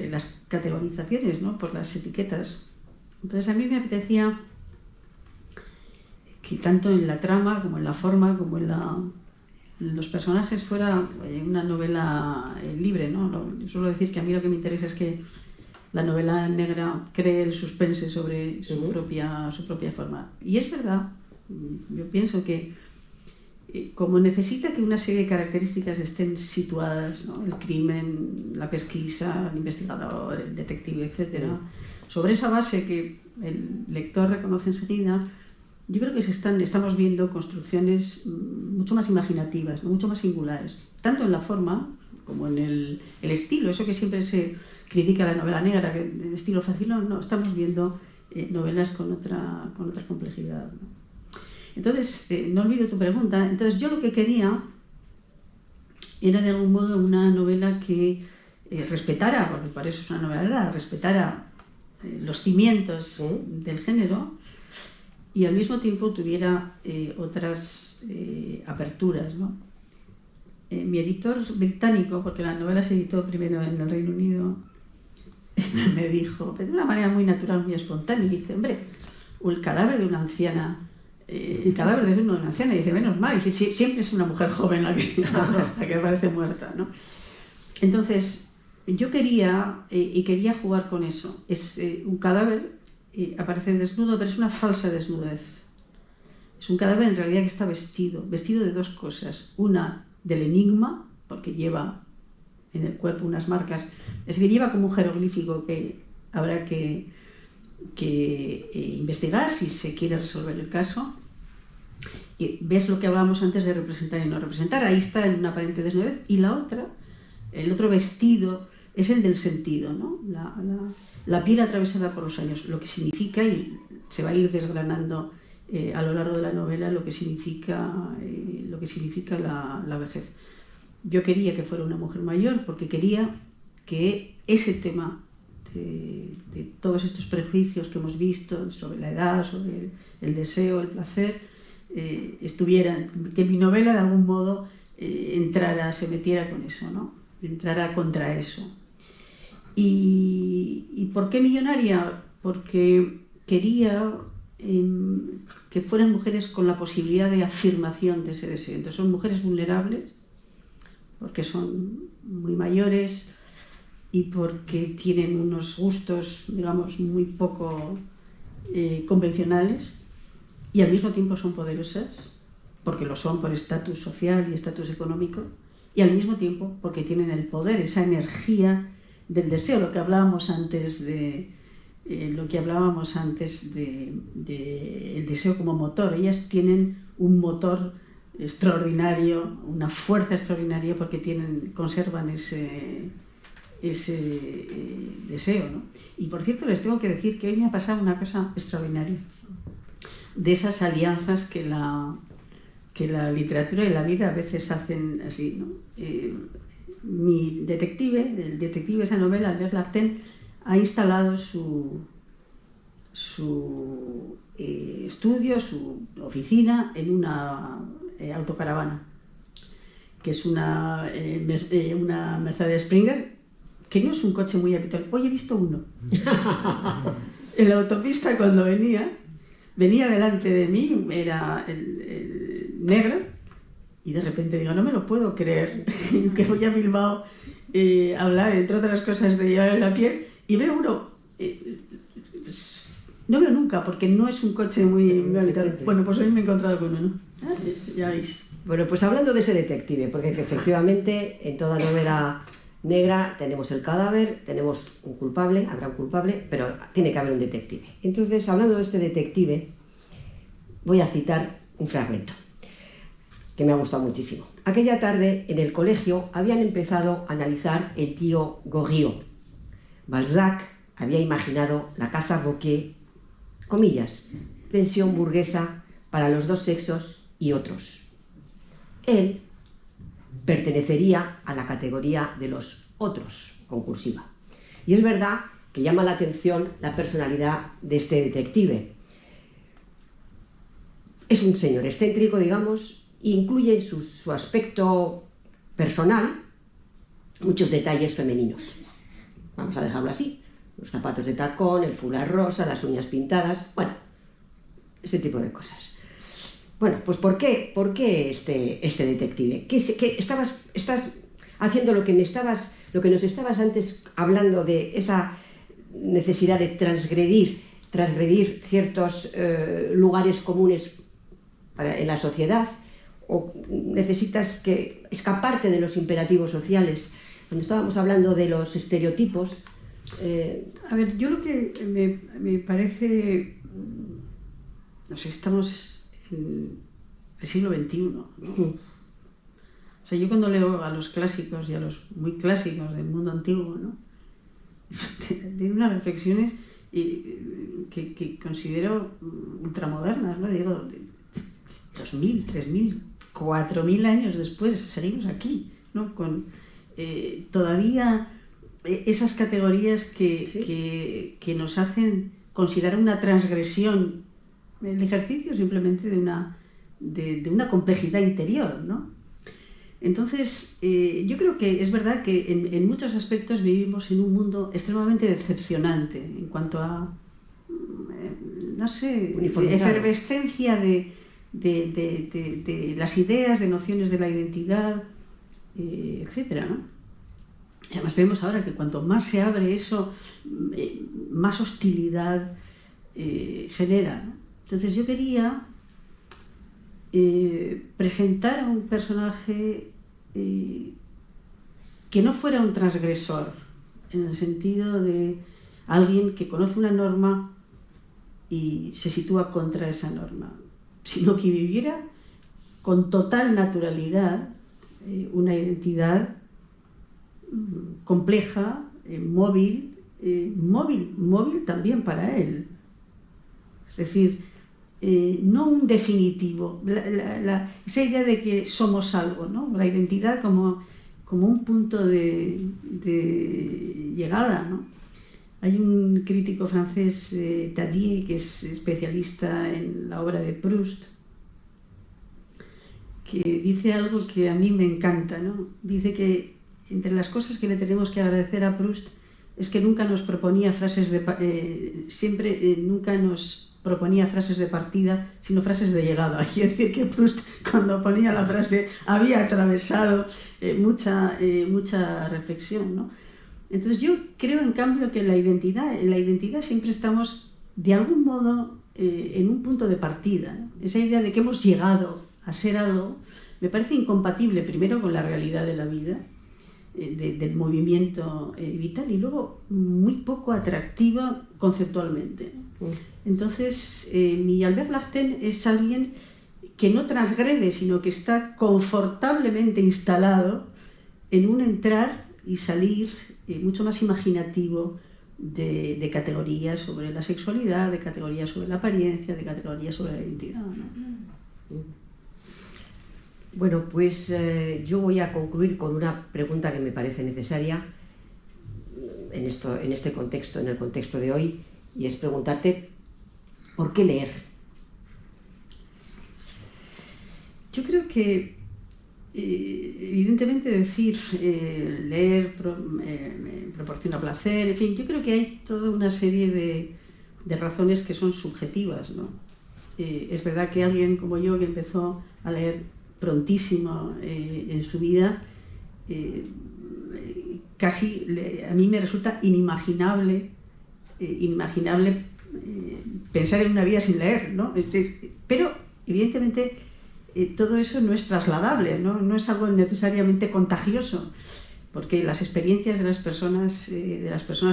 categorizaciones, ¿no? Por las etiquetas. Entonces, a mí me apetecía que tanto en la trama, como en la forma, como en los personajes fuera una novela libre, ¿no? Yo suelo decir que a mí lo que me interesa es que la novela negra cree el suspense sobre su propia forma. Y es verdad, yo pienso que como necesita que una serie de características estén situadas, ¿no? El crimen, la pesquisa, el investigador, el detective, etc. Sobre esa base que el lector reconoce enseguida, yo creo que estamos viendo construcciones mucho más imaginativas, ¿no? Mucho más singulares, tanto en la forma como en el estilo. Eso que siempre se critica a la novela negra, que el estilo fácil, no, estamos viendo novelas con otra complejidad, ¿no? Entonces, no olvido tu pregunta. Entonces, yo lo que quería era de algún modo una novela que respetara, porque para eso es una novela, respetara los cimientos del género y al mismo tiempo tuviera otras aperturas, ¿no? Mi editor británico, porque la novela se editó primero en el Reino Unido, me dijo, de una manera muy natural, muy espontánea, y dice, hombre, el cadáver de una anciana, el cadáver de una anciana, y dice, menos mal, y dice, siempre es una mujer joven la que aparece muerta, ¿no? Entonces, yo quería jugar con eso. Es un cadáver, aparece desnudo, pero es una falsa desnudez. Es un cadáver en realidad que está vestido de dos cosas. Una, del enigma, porque lleva en el cuerpo unas marcas, es decir, lleva como un jeroglífico que habrá que investigar si se quiere resolver el caso. Y ves lo que hablábamos antes de representar y no representar, ahí está en una aparente desnudez. Y la otra, el otro vestido, es el del sentido, ¿no? La piel atravesada por los años, lo que significa, y se va a ir desgranando a lo largo de la novela lo que significa la vejez. Yo quería que fuera una mujer mayor porque quería que ese tema de todos estos prejuicios que hemos visto sobre la edad, sobre el deseo, el placer, estuvieran, que mi novela de algún modo se metiera con eso, ¿no? Entrara contra eso. ¿Y por qué millonaria? Porque quería que fueran mujeres con la posibilidad de afirmación de ese deseo. Entonces son mujeres vulnerables porque son muy mayores y porque tienen unos gustos, digamos, muy poco convencionales, y al mismo tiempo son poderosas, porque lo son por estatus social y estatus económico, y al mismo tiempo porque tienen el poder, esa energía del deseo, lo que hablábamos antes de el deseo como motor. Ellas tienen un motor extraordinario, una fuerza extraordinaria, porque conservan ese deseo, ¿no? Y por cierto, les tengo que decir que hoy me ha pasado una cosa extraordinaria, de esas alianzas que la literatura y la vida a veces hacen así, ¿no? El detective de esa novela, Albert Larten, ha instalado su estudio, su oficina, en una autocaravana, que es una Mercedes Springer, que no es un coche muy habitual. Hoy he visto uno. En la autopista, cuando venía delante de mí, era el negro, y de repente digo, no me lo puedo creer, que voy a Bilbao a hablar, entre otras cosas, de llevar en la piel, y veo uno, no veo nunca, porque no es un coche muy habitual. Bueno, pues hoy me he encontrado con uno. Ya veis. Bueno, pues hablando de ese detective, porque efectivamente en toda novela negra tenemos el cadáver, tenemos un culpable, habrá un culpable, pero tiene que haber un detective. Entonces, hablando de este detective, voy a citar un fragmento que me ha gustado muchísimo. Aquella tarde, en el colegio, habían empezado a analizar el tío Goriot. Balzac había imaginado la casa Vauquer, comillas, pensión burguesa para los dos sexos y otros. Él pertenecería a la categoría de los otros, con cursiva. Y es verdad que llama la atención la personalidad de este detective. Es un señor excéntrico, digamos, e incluye en su aspecto personal muchos detalles femeninos. Vamos a dejarlo así. Los zapatos de tacón, el fular rosa, las uñas pintadas, bueno, este tipo de cosas. Bueno, pues ¿por qué este detective? Estás haciendo lo que nos estabas antes hablando, de esa necesidad de transgredir ciertos lugares comunes en la sociedad, o necesitas escaparte de los imperativos sociales. Cuando estábamos hablando de los estereotipos... A ver, yo lo que me parece... No sé, estamos en el siglo XXI, ¿no? O sea, yo cuando leo a los clásicos y a los muy clásicos del mundo antiguo, ¿no? Tiene unas reflexiones que considero ultramodernas, ¿no? Digo, 2000, 3000, 4000 años después seguimos aquí, ¿no? Con todavía esas categorías que nos hacen considerar una transgresión, el ejercicio simplemente de una complejidad interior, ¿no? Entonces, yo creo que es verdad que en muchos aspectos vivimos en un mundo extremadamente decepcionante en cuanto a, no sé, efervescencia de las ideas, de nociones de la identidad, etcétera, ¿no? Y además vemos ahora que cuanto más se abre eso, más hostilidad genera, ¿no? Entonces yo quería presentar a un personaje que no fuera un transgresor, en el sentido de alguien que conoce una norma y se sitúa contra esa norma, sino que viviera con total naturalidad una identidad compleja, móvil también para él. Es decir, no un definitivo, esa idea de que somos algo, ¿no? La identidad como un punto de llegada, ¿no? Hay un crítico francés, Tardieu, que es especialista en la obra de Proust, que dice algo que a mí me encanta, ¿no? Dice que entre las cosas que le tenemos que agradecer a Proust es que nunca nos proponía nunca nos proponía frases de partida, sino frases de llegada. Quiere decir que Proust, cuando ponía la frase, había atravesado mucha reflexión, ¿no? Entonces yo creo, en cambio, que en la identidad siempre estamos, de algún modo, en un punto de partida, ¿no? Esa idea de que hemos llegado a ser algo me parece incompatible, primero, con la realidad de la vida, del movimiento vital, y luego muy poco atractiva conceptualmente, ¿no? Entonces, mi Albert Lachten es alguien que no transgrede, sino que está confortablemente instalado en un entrar y salir mucho más imaginativo de categorías sobre la sexualidad, de categorías sobre la apariencia, de categorías sobre la identidad, ¿no? Bueno, pues yo voy a concluir con una pregunta que me parece necesaria en este contexto, en el contexto de hoy, y es preguntarte ¿por qué leer? Yo creo que evidentemente decir leer proporciona placer, en fin, yo creo que hay toda una serie de razones que son subjetivas, ¿no? Es verdad que alguien como yo, que empezó a leer prontísimo en su vida, casi a mí me resulta inimaginable pensar en una vida sin leer, ¿no? Pero evidentemente todo eso no es trasladable, no es algo necesariamente contagioso, porque las experiencias de las personas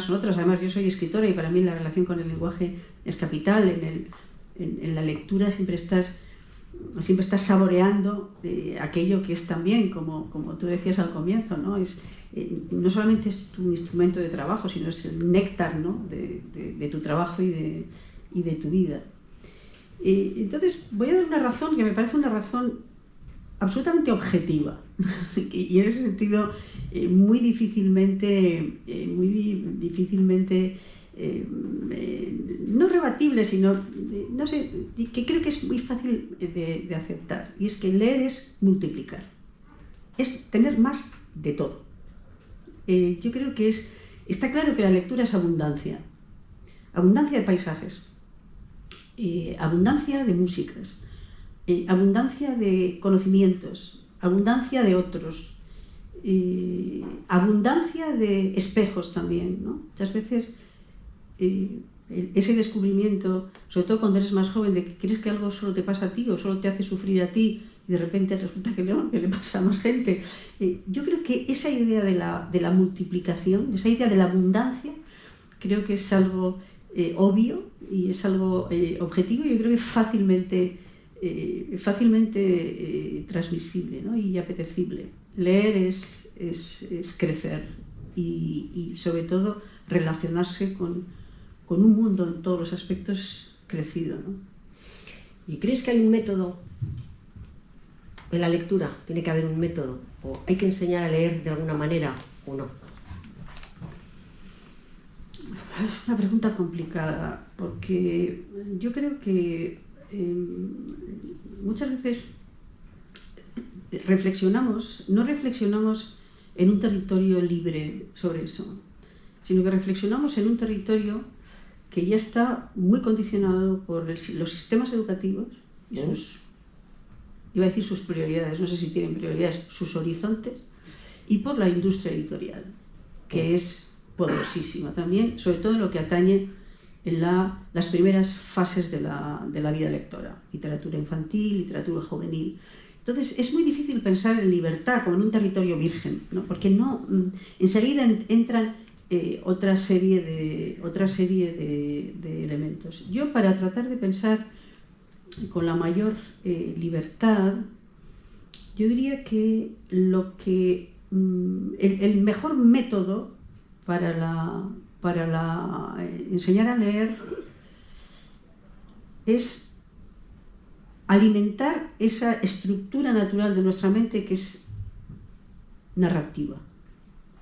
son otras. Además, yo soy escritora y para mí la relación con el lenguaje es capital. En la lectura siempre estás saboreando aquello que es también, como tú decías al comienzo, ¿no? No solamente es tu instrumento de trabajo, sino es el néctar, ¿no? de tu trabajo y de tu vida. Entonces voy a dar una razón que me parece una razón absolutamente objetiva y en ese sentido muy difícilmente no rebatible, sino no sé, que creo que es muy fácil de aceptar, y es que leer es multiplicar, es tener más de todo. Yo creo que está claro que la lectura es abundancia de paisajes, abundancia de músicas, abundancia de conocimientos, abundancia de otros, abundancia de espejos también, ¿no? Muchas veces ese descubrimiento, sobre todo cuando eres más joven, de que crees que algo solo te pasa a ti o solo te hace sufrir a ti, y de repente resulta que no, que le pasa a más gente. Yo creo que esa idea de la multiplicación, esa idea de la abundancia, creo que es algo obvio y es algo objetivo, y yo creo que fácilmente transmisible, ¿no? Y apetecible. Leer es crecer y sobre todo relacionarse con un mundo en todos los aspectos crecido, ¿no? ¿Y crees que hay un método en la lectura? ¿Tiene que haber un método? ¿O hay que enseñar a leer de alguna manera o no? Es una pregunta complicada, porque yo creo que muchas veces no reflexionamos en un territorio libre sobre eso, sino que reflexionamos en un territorio que ya está muy condicionado por los sistemas educativos y sus prioridades, no sé si tienen prioridades, sus horizontes, y por la industria editorial, que es poderosísima también, sobre todo en lo que atañe en las primeras fases de la vida lectora, literatura infantil, literatura juvenil. Entonces es muy difícil pensar en libertad como en un territorio virgen, ¿no? Porque enseguida entran otra serie de elementos. Yo, para tratar de pensar con la mayor libertad, yo diría que el mejor método para enseñar a leer es alimentar esa estructura natural de nuestra mente que es narrativa.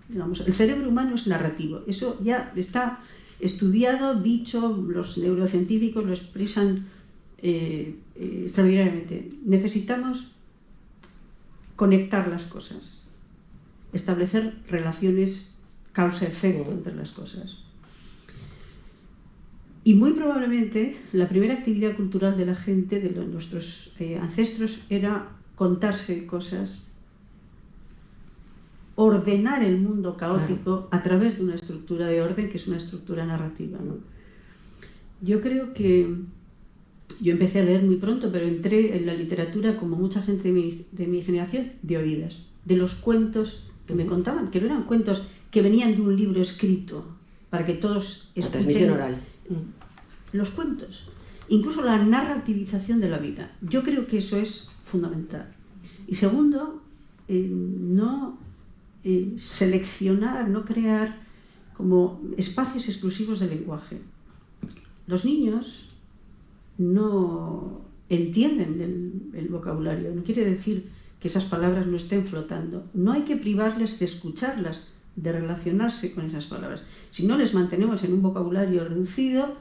Digamos, el cerebro humano es narrativo. Eso ya está estudiado, dicho, los neurocientíficos lo expresan extraordinariamente. Necesitamos conectar las cosas, establecer relaciones causa-efecto entre las cosas. Y muy probablemente la primera actividad cultural de la gente, de nuestros ancestros, era contarse cosas, ordenar el mundo caótico a través de una estructura de orden que es una estructura narrativa, ¿no? Yo creo que yo empecé a leer muy pronto, pero entré en la literatura, como mucha gente de mi generación, de oídas, de los cuentos que me contaban, que no eran cuentos que venían de un libro escrito para que todos escuchen. La transmisión oral. Los cuentos, incluso la narrativización de la vida. Yo creo que eso es fundamental. Y segundo, no seleccionar, no crear como espacios exclusivos de lenguaje. Los niños no entienden el vocabulario, no quiere decir que esas palabras no estén flotando. No hay que privarles de escucharlas, de relacionarse con esas palabras. Si no, les mantenemos en un vocabulario reducido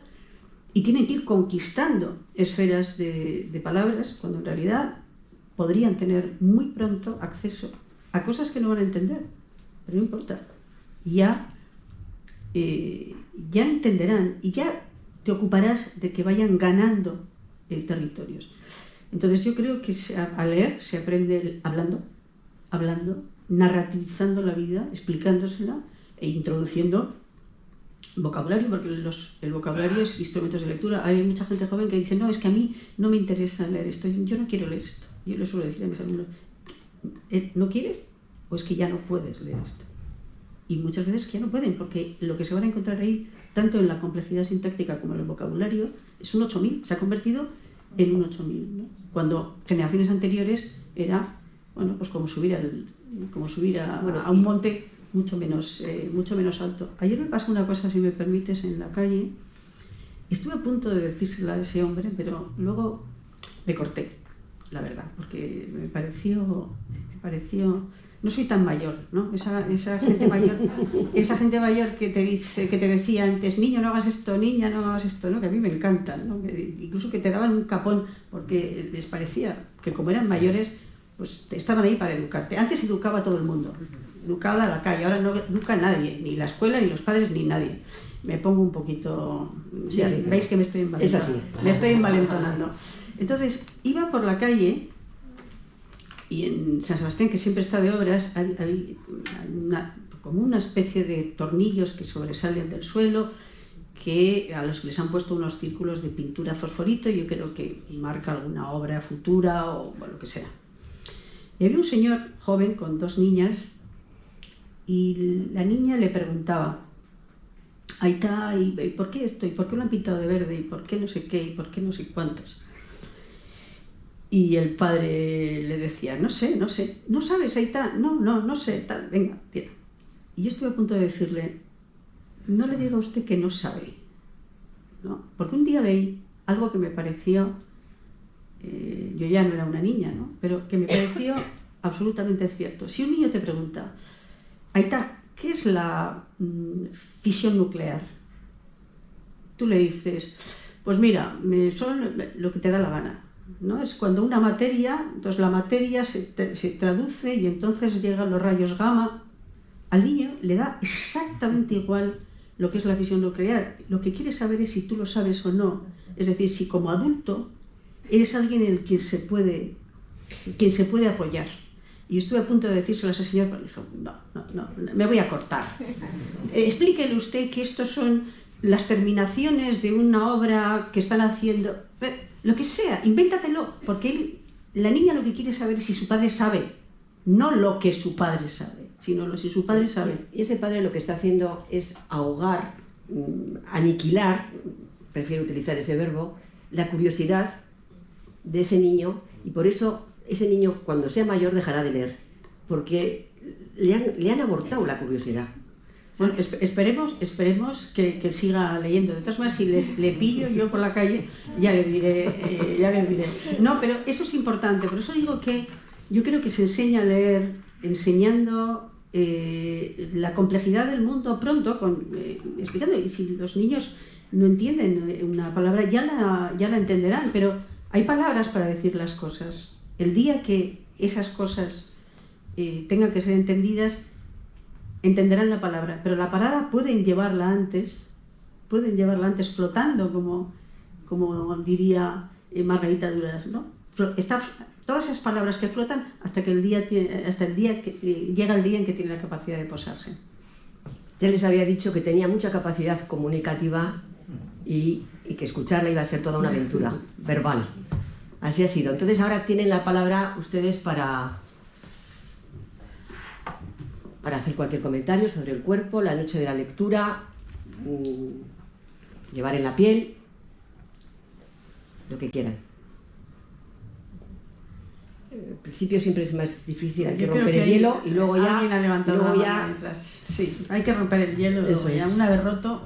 y tienen que ir conquistando esferas de palabras, cuando en realidad podrían tener muy pronto acceso a cosas que no van a entender, pero no importa. Ya entenderán y ya te ocuparás de que vayan ganando territorios. Entonces yo creo que a leer se aprende hablando, narrativizando la vida, explicándosela e introduciendo vocabulario, porque el vocabulario es instrumentos de lectura. Hay mucha gente joven que dice, no, es que a mí no me interesa leer esto, yo no quiero leer esto. Yo les suelo decir a mis alumnos, ¿no quieres? ¿O es que ya no puedes leer esto? Y muchas veces que ya no pueden, porque lo que se van a encontrar ahí, tanto en la complejidad sintáctica como en el vocabulario, es un 8000, se ha convertido en un 8000, ¿no? Cuando generaciones anteriores era, bueno, pues como subir a un monte mucho menos alto. Ayer me pasó una cosa, si me permites, en la calle. Estuve a punto de decírsela a ese hombre, pero luego me corté, la verdad, porque me pareció, no soy tan mayor, ¿no? Esa gente mayor que te decía antes, niño, no hagas esto, niña, no hagas esto, ¿no? Que a mí me encantan, ¿no? Incluso que te daban un capón porque les parecía que como eran mayores, pues estaban ahí para educarte. Antes educaba a todo el mundo, educaba a la calle, ahora no educa a nadie, ni la escuela, ni los padres, ni nadie. Me pongo un poquito... Sí, veis que me estoy envalentonando. Es así. Me estoy envalentonando. Entonces, iba por la calle y en San Sebastián, que siempre está de obras, hay como una especie de tornillos que sobresalen del suelo, a los que les han puesto unos círculos de pintura fosforito, y yo creo que marca alguna obra futura o bueno, lo que sea. Y había un señor joven con dos niñas y la niña le preguntaba, ahí está, ¿y por qué esto? ¿Y por qué lo han pintado de verde? ¿Y por qué no sé qué? ¿Y por qué no sé cuántos? Y el padre le decía, no sé, ¿no sabes? Ahí está, no sé, tal, venga, tira. Y yo estuve a punto de decirle, no le diga a usted que no sabe, ¿no? Porque un día leí algo que me pareció, yo ya no era una niña, ¿no? Pero que me pareció absolutamente cierto. Si un niño te pregunta, ahí está, ¿qué es la fisión nuclear? Tú le dices, pues mira, son lo que te da la gana, ¿no? Es cuando una materia, entonces la materia se traduce y entonces llegan los rayos gamma. Al niño le da exactamente igual lo que es la fisión nuclear. Lo que quiere saber es si tú lo sabes o no. Es decir, si como adulto eres alguien en el que se puede apoyar. Y yo estuve a punto de decírselo a ese señor, pero dijo, no, me voy a cortar. Explíquele usted que estos son las terminaciones de una obra que están haciendo, lo que sea, invéntatelo, porque la niña lo que quiere saber es si su padre sabe, no lo que su padre sabe, sino si su padre sabe. Y ese padre lo que está haciendo es ahogar, aniquilar, prefiero utilizar ese verbo, la curiosidad de ese niño, y por eso ese niño cuando sea mayor dejará de leer, porque le han abortado la curiosidad. O Bueno, esperemos que siga leyendo. De todas maneras, si le pillo yo por la calle, ya le diré. No, pero eso es importante. Por eso digo que yo creo que se enseña a leer enseñando la complejidad del mundo pronto, explicando. Y si los niños no entienden una palabra, ya la entenderán. Pero hay palabras para decir las cosas. El día que esas cosas tengan que ser entendidas, entenderán la palabra, pero la palabra pueden llevarla antes flotando, como diría Margarita Duras, ¿no? Todas esas palabras que flotan hasta el día que llega el día en que tiene la capacidad de posarse. Ya les había dicho que tenía mucha capacidad comunicativa y que escucharla iba a ser toda una aventura verbal. Así ha sido. Entonces ahora tienen la palabra ustedes para hacer cualquier comentario sobre el cuerpo, la noche de la lectura, llevar en la piel, lo que quieran. Al principio siempre es más difícil, hay que romper el hielo y luego ya... Alguien ha levantado la mano mientras... Sí, hay que romper el hielo, luego ya una vez roto...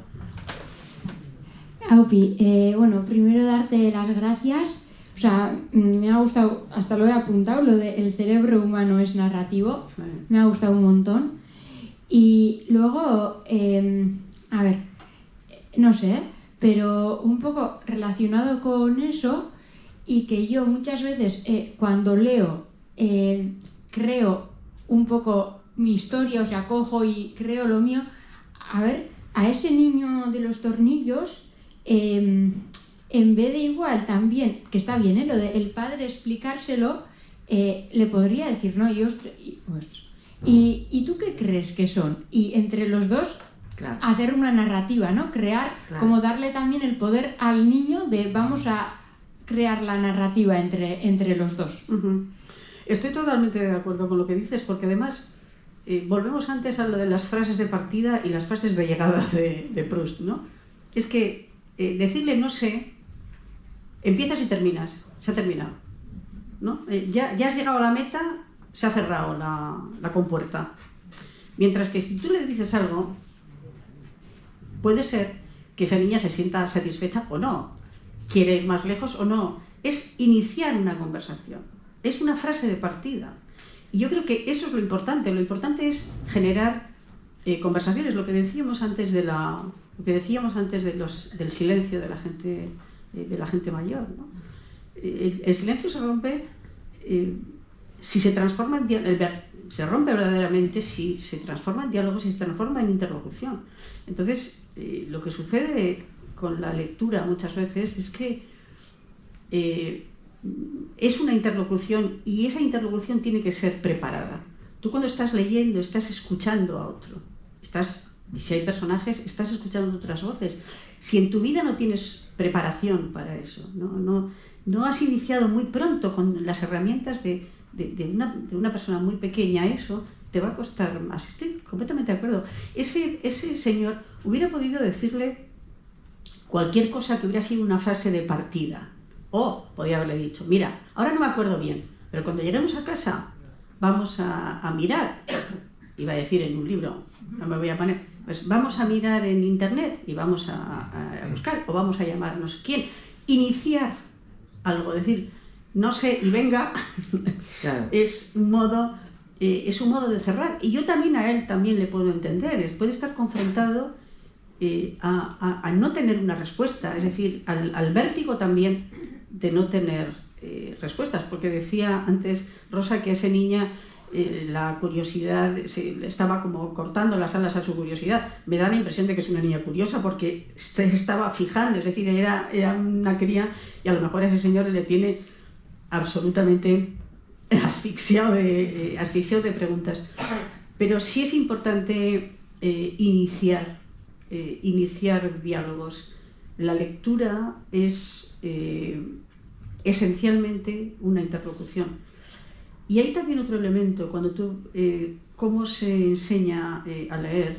Aupi, bueno, primero darte las gracias. O sea, me ha gustado, hasta lo he apuntado, lo de el cerebro humano es narrativo, sí. Me ha gustado un montón. Y luego, a ver, no sé, pero un poco relacionado con eso, y que yo muchas veces cuando leo, creo un poco mi historia, o sea, cojo y creo lo mío. A ver, a ese niño de los tornillos... en vez de igual también, que está bien, lo de el padre explicárselo, le podría decir, no, ¿y tú qué crees que son? Y entre los dos, claro, hacer una narrativa, ¿no? Crear, claro, como darle también el poder al niño de vamos a crear la narrativa entre los dos. Uh-huh. Estoy totalmente de acuerdo con lo que dices, porque además volvemos antes a lo de las frases de partida y las frases de llegada de Proust, ¿no? Es que decirle no sé, empiezas y terminas, se ha terminado, ¿no? Ya has llegado a la meta, se ha cerrado la compuerta. Mientras que si tú le dices algo, puede ser que esa niña se sienta satisfecha o no, quiere ir más lejos o no. Es iniciar una conversación, es una frase de partida. Y yo creo que eso es lo importante es generar conversaciones, lo que decíamos antes del silencio de la gente mayor, ¿no? El silencio se rompe si se transforma en diálogo, se rompe verdaderamente si se transforma en diálogo, si se transforma en interlocución. Entonces, lo que sucede con la lectura muchas veces es que es una interlocución y esa interlocución tiene que ser preparada. Tú cuando estás leyendo estás escuchando a otro, y si hay personajes, estás escuchando otras voces. Si en tu vida no tienes preparación para eso, no has iniciado muy pronto con las herramientas de una persona muy pequeña, eso te va a costar más. Estoy completamente de acuerdo. Ese señor hubiera podido decirle cualquier cosa que hubiera sido una frase de partida. O podía haberle dicho, mira, ahora no me acuerdo bien, pero cuando lleguemos a casa vamos a mirar. Iba a decir en un libro, no me voy a poner, pues vamos a mirar en internet y vamos a buscar, o vamos a llamar no sé quién. Iniciar algo, decir, no sé y venga, claro. es un modo de cerrar. Y yo también a él también le puedo entender, puede estar confrontado a no tener una respuesta, es decir, al vértigo también de no tener respuestas, porque decía antes Rosa que a esa niña la curiosidad se estaba como cortando las alas a su curiosidad. Me da la impresión de que es una niña curiosa porque se estaba fijando, es decir, era una cría y a lo mejor a ese señor le tiene absolutamente asfixiado de preguntas. Pero sí es importante iniciar diálogos. La lectura es esencialmente una interlocución. Y hay también otro elemento, cuando cómo se enseña a leer.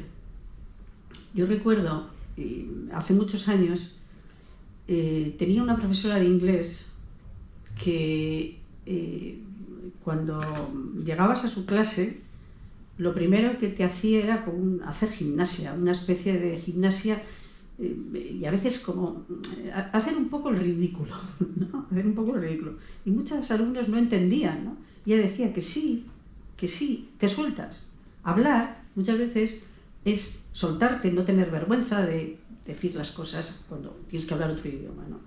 Yo recuerdo, hace muchos años, tenía una profesora de inglés que cuando llegabas a su clase, lo primero que te hacía era como hacer gimnasia, una especie de gimnasia, y a veces como hacer un poco el ridículo, ¿no? Hacer un poco el ridículo. Y muchos alumnos no entendían, ¿no? Y ella decía que sí, te sueltas. Hablar muchas veces es soltarte, no tener vergüenza de decir las cosas cuando tienes que hablar otro idioma, ¿no?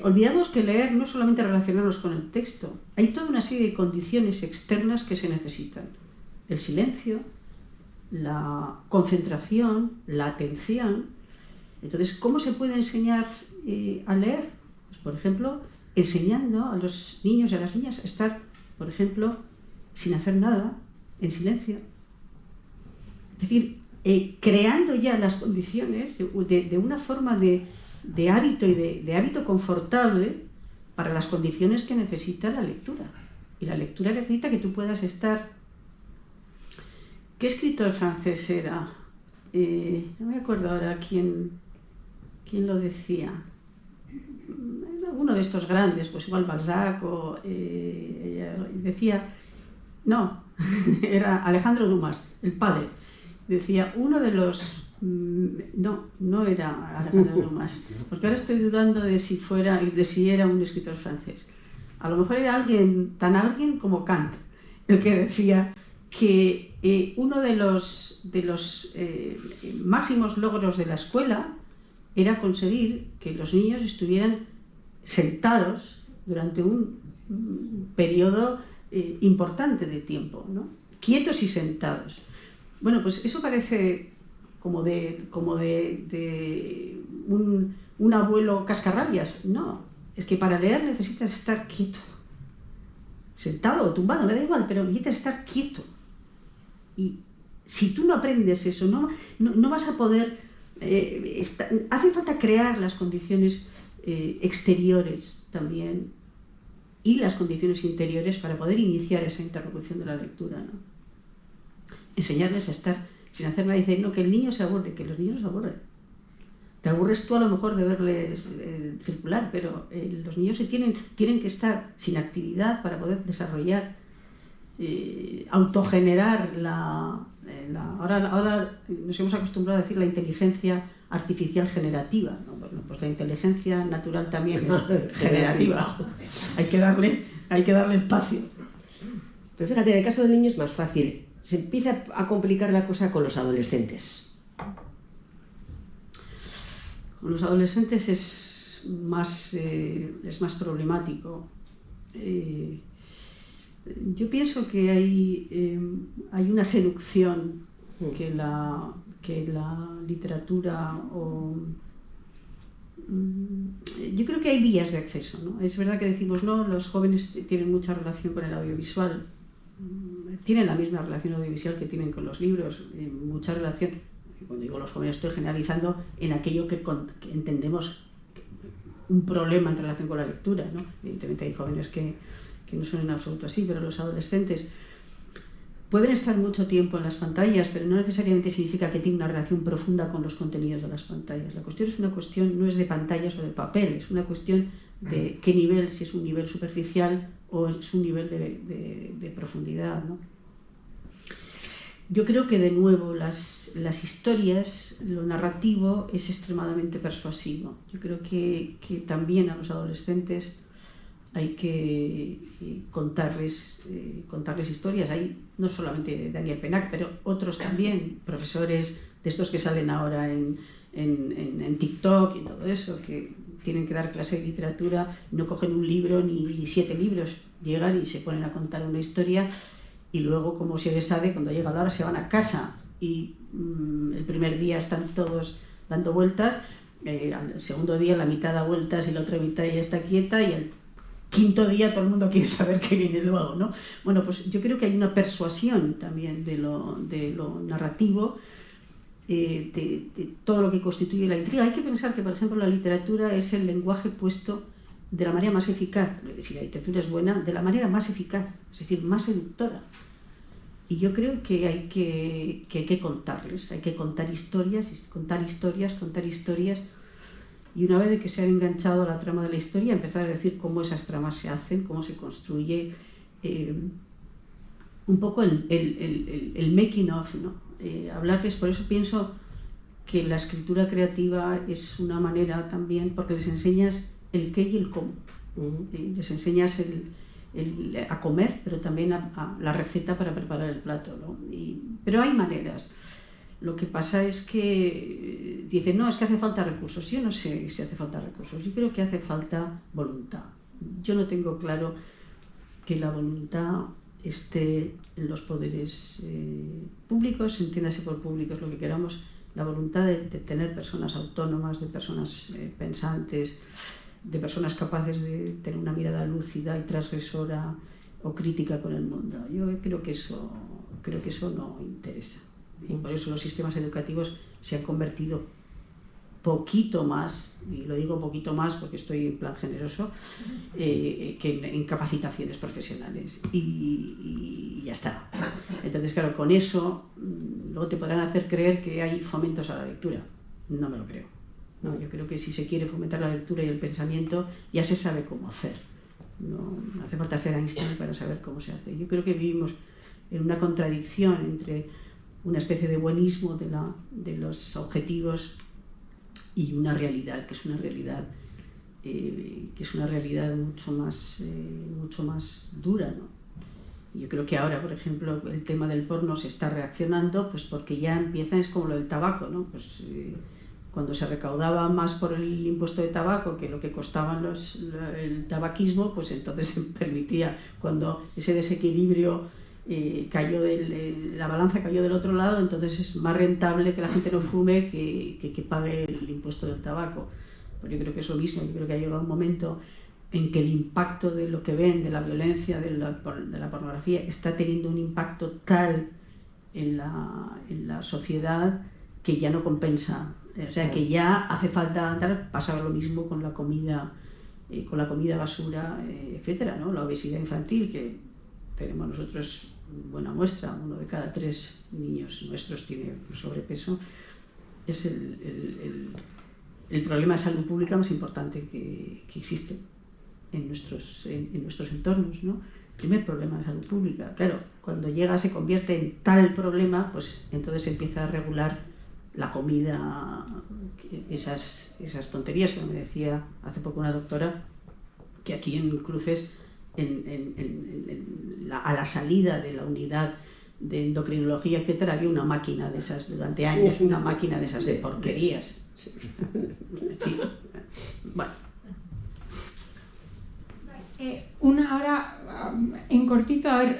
Olvidamos que leer no solamente relacionarnos con el texto, hay toda una serie de condiciones externas que se necesitan. El silencio, la concentración, la atención. Entonces, ¿cómo se puede enseñar a leer? Pues, por ejemplo, enseñando a los niños y a las niñas a estar, por ejemplo, sin hacer nada, en silencio. Es decir, creando ya las condiciones de una forma de hábito y de hábito confortable para las condiciones que necesita la lectura. Y la lectura necesita que tú puedas estar... ¿Qué escritor francés era? No me acuerdo ahora quién lo decía. Uno de estos grandes, pues igual Balzac o... decía... No, era Alejandro Dumas, el padre. Decía, uno de los... No era Alejandro Dumas, porque ahora estoy dudando de si era un escritor francés. A lo mejor era alguien como Kant, el que decía que uno de los máximos logros de la escuela era conseguir que los niños estuvieran sentados durante un periodo importante de tiempo, ¿no? Quietos y sentados. Bueno, pues eso parece como de un abuelo cascarrabias. No, es que para leer necesitas estar quieto, sentado o tumbado, me da igual, pero necesitas estar quieto. Y si tú no aprendes eso, no vas a poder... hace falta crear las condiciones exteriores también y las condiciones interiores para poder iniciar esa interlocución de la lectura, ¿no? Enseñarles a estar sin hacer nada. Dice, no, que el niño se aburre, que los niños se aburren. Te aburres tú a lo mejor de verles circular, pero los niños tienen que estar sin actividad para poder desarrollar, autogenerar ahora nos hemos acostumbrado a decir la inteligencia artificial generativa, ¿no? Bueno, pues la inteligencia natural también es generativa. Hay que darle espacio. Pero fíjate, en el caso del niño es más fácil. Se empieza a complicar la cosa con los adolescentes. Con los adolescentes es más problemático. Yo pienso que hay una seducción que la literatura yo creo que hay vías de acceso, ¿no? Es verdad que decimos, no, los jóvenes tienen mucha relación con el audiovisual. Tienen la misma relación audiovisual que tienen con los libros, mucha relación. Cuando digo los jóvenes estoy generalizando en aquello que entendemos un problema en relación con la lectura, ¿no? Evidentemente hay jóvenes que no son en absoluto así, pero los adolescentes pueden estar mucho tiempo en las pantallas, pero no necesariamente significa que tienen una relación profunda con los contenidos de las pantallas. La cuestión no es de pantallas o de papel, es una cuestión de qué nivel, si es un nivel superficial o es un nivel de profundidad, ¿no? Yo creo que de nuevo las historias, lo narrativo es extremadamente persuasivo. Yo creo que también a los adolescentes hay que contarles historias. Hay no solamente Daniel Pennac, pero otros también, profesores de estos que salen ahora en TikTok y todo eso, que tienen que dar clase de literatura, no cogen un libro ni 7 libros, llegan y se ponen a contar una historia y luego, como se les sabe, cuando llega la hora se van a casa y el primer día están todos dando vueltas, al segundo día la mitad da vueltas y la otra mitad ya está quieta y el quinto día todo el mundo quiere saber qué viene luego, ¿no? Bueno, pues yo creo que hay una persuasión también de lo narrativo, de todo lo que constituye la intriga. Hay que pensar que, por ejemplo, la literatura es el lenguaje puesto de la manera más eficaz, si la literatura es buena, de la manera más eficaz, es decir, más seductora. Y yo creo que hay que contarles, hay que contar historias, y una vez de que se han enganchado a la trama de la historia, empezar a decir cómo esas tramas se hacen, cómo se construye, un poco el making of, ¿no? Hablarles, por eso pienso que la escritura creativa es una manera también, porque les enseñas el qué y el cómo. Les enseñas a comer, pero también a la receta para preparar el plato, ¿no? Pero hay maneras. Lo que pasa es que dicen, no, es que hace falta recursos. Yo no sé si hace falta recursos, yo creo que hace falta voluntad. Yo no tengo claro que la voluntad esté en los poderes públicos, entiéndase por públicos lo que queramos, la voluntad de tener personas autónomas, de personas pensantes, de personas capaces de tener una mirada lúcida y transgresora o crítica con el mundo. Yo creo que eso no interesa. Y por eso los sistemas educativos se han convertido poquito más, y lo digo poquito más porque estoy en plan generoso, que en capacitaciones profesionales. Y ya está. Entonces, claro, con eso luego te podrán hacer creer que hay fomentos a la lectura. No me lo creo. No, yo creo que si se quiere fomentar la lectura y el pensamiento, ya se sabe cómo hacer. No hace falta ser Einstein para saber cómo se hace. Yo creo que vivimos en una contradicción entre una especie de buenismo de los objetivos y una realidad que es una realidad mucho más dura, ¿no? Yo creo que ahora, por ejemplo, el tema del porno se está reaccionando, pues porque ya empieza, es como lo del tabaco, ¿no? Pues cuando se recaudaba más por el impuesto de tabaco que lo que costaban el tabaquismo, pues entonces se permitía, cuando ese desequilibrio la balanza cayó del otro lado, entonces es más rentable que la gente no fume que pague el impuesto del tabaco. Pues yo creo que es lo mismo, yo creo que ha llegado un momento en que el impacto de lo que ven, de la violencia, de la pornografía, está teniendo un impacto tal en la sociedad que ya no compensa. O sea, que ya hace falta andar, pasa lo mismo con la comida basura, etcétera, ¿no? La obesidad infantil, que tenemos nosotros buena muestra, 1 de cada 3 niños nuestros tiene sobrepeso, es el problema de salud pública más importante que existe en nuestros entornos, ¿no? El primer problema de salud pública. Claro, cuando llega se convierte en tal problema, pues entonces se empieza a regular la comida, esas tonterías, como me decía hace poco una doctora, que aquí en Cruces, a la salida de la unidad de endocrinología, etcétera, había una máquina de esas, durante años, una máquina de esas de porquerías. En fin, bueno. Ahora, en cortito, a ver,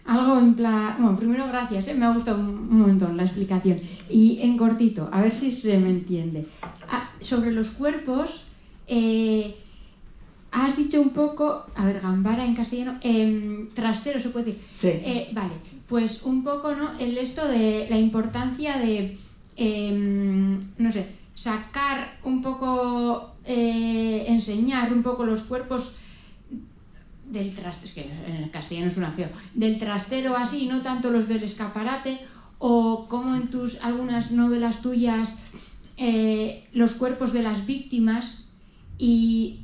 algo en plan... Bueno, primero gracias, me ha gustado un montón la explicación. Y en cortito, a ver si se me entiende. Sobre los cuerpos... has dicho un poco, a ver, gambara en castellano, trastero se puede decir. Sí. Vale, pues un poco, ¿no? Esto de la importancia de, no sé, sacar un poco, enseñar un poco los cuerpos del trastero, es que en el castellano suena feo, del trastero así, no tanto los del escaparate, o como en algunas novelas tuyas, los cuerpos de las víctimas. Y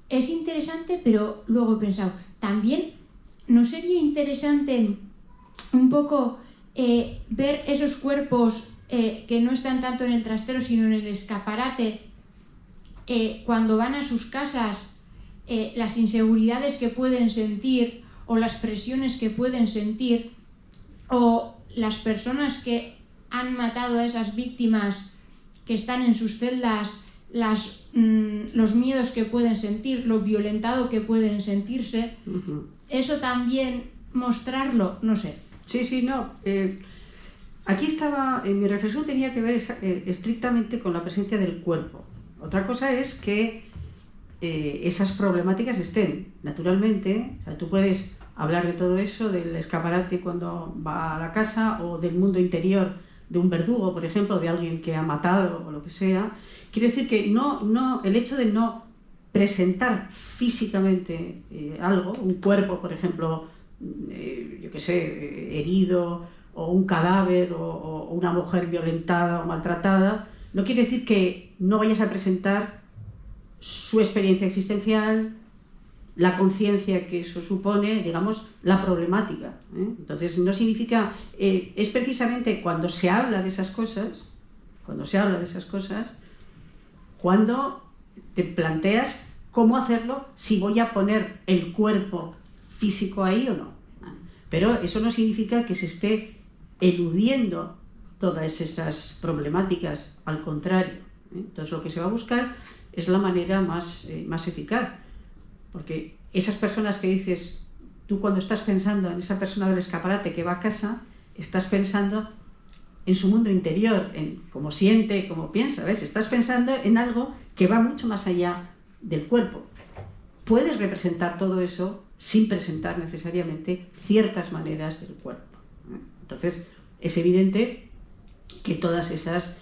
es interesante, pero luego he pensado, también ¿no sería interesante un poco ver esos cuerpos que no están tanto en el trastero sino en el escaparate, cuando van a sus casas, las inseguridades que pueden sentir o las presiones que pueden sentir, o las personas que han matado a esas víctimas que están en sus celdas, los miedos que pueden sentir, lo violentado que pueden sentirse? Eso también mostrarlo, no sé. Sí, no. Aquí estaba, mi reflexión tenía que ver estrictamente con la presencia del cuerpo. Otra cosa es que esas problemáticas estén, naturalmente. O sea, tú puedes hablar de todo eso, del escaparate cuando va a la casa, o del mundo interior de un verdugo, por ejemplo, de alguien que ha matado o lo que sea. Quiere decir que el hecho de no presentar físicamente algo, un cuerpo, por ejemplo, yo qué sé, herido, o un cadáver, o una mujer violentada o maltratada, no quiere decir que no vayas a presentar su experiencia existencial, la conciencia que eso supone, digamos, la problemática. Entonces, no significa... es precisamente cuando se habla de esas cosas, cuando te planteas cómo hacerlo, si voy a poner el cuerpo físico ahí o no. Pero eso no significa que se esté eludiendo todas esas problemáticas, al contrario. Entonces, lo que se va a buscar es la manera más eficaz. Porque esas personas que dices, tú cuando estás pensando en esa persona del escaparate que va a casa, estás pensando en su mundo interior, en cómo siente, cómo piensa, ¿ves? Estás pensando en algo que va mucho más allá del cuerpo. Puedes representar todo eso sin presentar necesariamente ciertas maneras del cuerpo. Entonces, es evidente que todas esas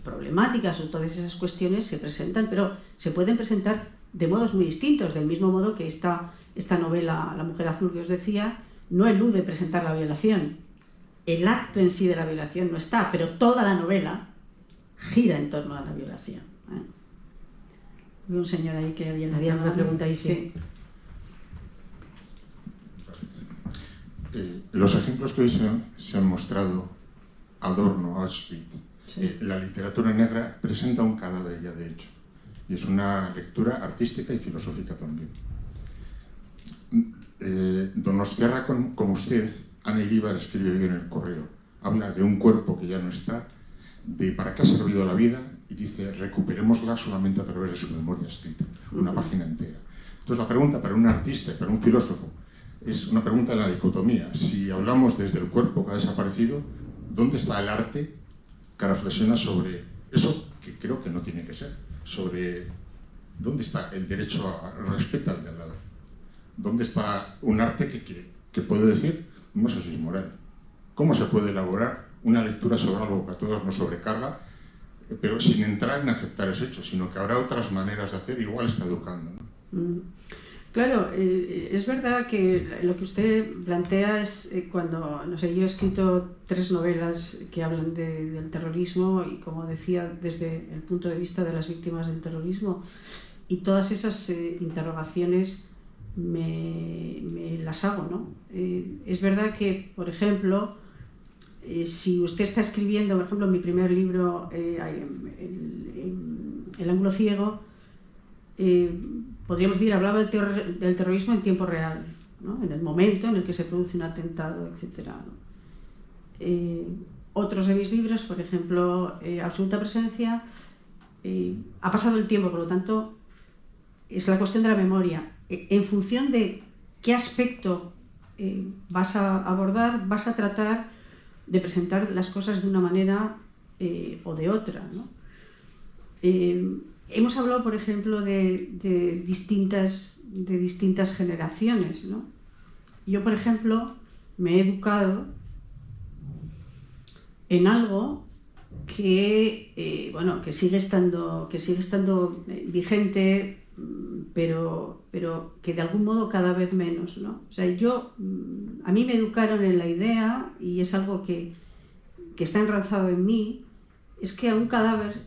problemáticas o todas esas cuestiones se presentan, pero se pueden presentar de modos muy distintos, del mismo modo que esta novela, La mujer azul que os decía, no elude presentar la violación. El acto en sí de la violación no está, pero toda la novela gira en torno a la violación. Había un señor ahí que había una pregunta ahí, sí. Los ejemplos que hoy se han mostrado, Adorno, Auschwitz, Sí. La literatura negra presenta un cadáver ya de hecho, y es una lectura artística y filosófica también. Donostiarra, como usted, Ana Iríbar escribe bien en el correo, habla de un cuerpo que ya no está, de para qué ha servido la vida, y dice, recuperémosla solamente a través de su memoria escrita, una página entera. Entonces la pregunta para un artista y para un filósofo es una pregunta de la dicotomía. Si hablamos desde el cuerpo que ha desaparecido, ¿dónde está el arte que reflexiona sobre eso que creo que no tiene que ser? Sobre dónde está el derecho a respeto al de al lado. ¿Dónde está un arte que puede decir, no sé si es moral? ¿Cómo se puede elaborar una lectura sobre algo que a todos nos sobrecarga, pero sin entrar en aceptar ese hecho, sino que habrá otras maneras de hacer, igual está educando, ¿no? Claro, es verdad que lo que usted plantea es cuando, no sé, yo he escrito 3 novelas que hablan del terrorismo y, como decía, desde el punto de vista de las víctimas del terrorismo, y todas esas interrogaciones me las hago, ¿no? Es verdad que, por ejemplo, si usted está escribiendo, por ejemplo, mi primer libro, El ángulo ciego, podríamos decir, hablaba del terrorismo en tiempo real, ¿no? En el momento en el que se produce un atentado, etc., ¿no? Otros de mis libros, por ejemplo, Absoluta Presencia, ha pasado el tiempo, por lo tanto, es la cuestión de la memoria. En función de qué aspecto vas a abordar, vas a tratar de presentar las cosas de una manera o de otra, ¿no? Hemos hablado, por ejemplo, de distintas generaciones, ¿no? Yo, por ejemplo, me he educado en algo que, bueno, que sigue estando vigente, pero que de algún modo cada vez menos, ¿no? O sea, a mí me educaron en la idea, y es algo que está enraizado en mí, es que a un cadáver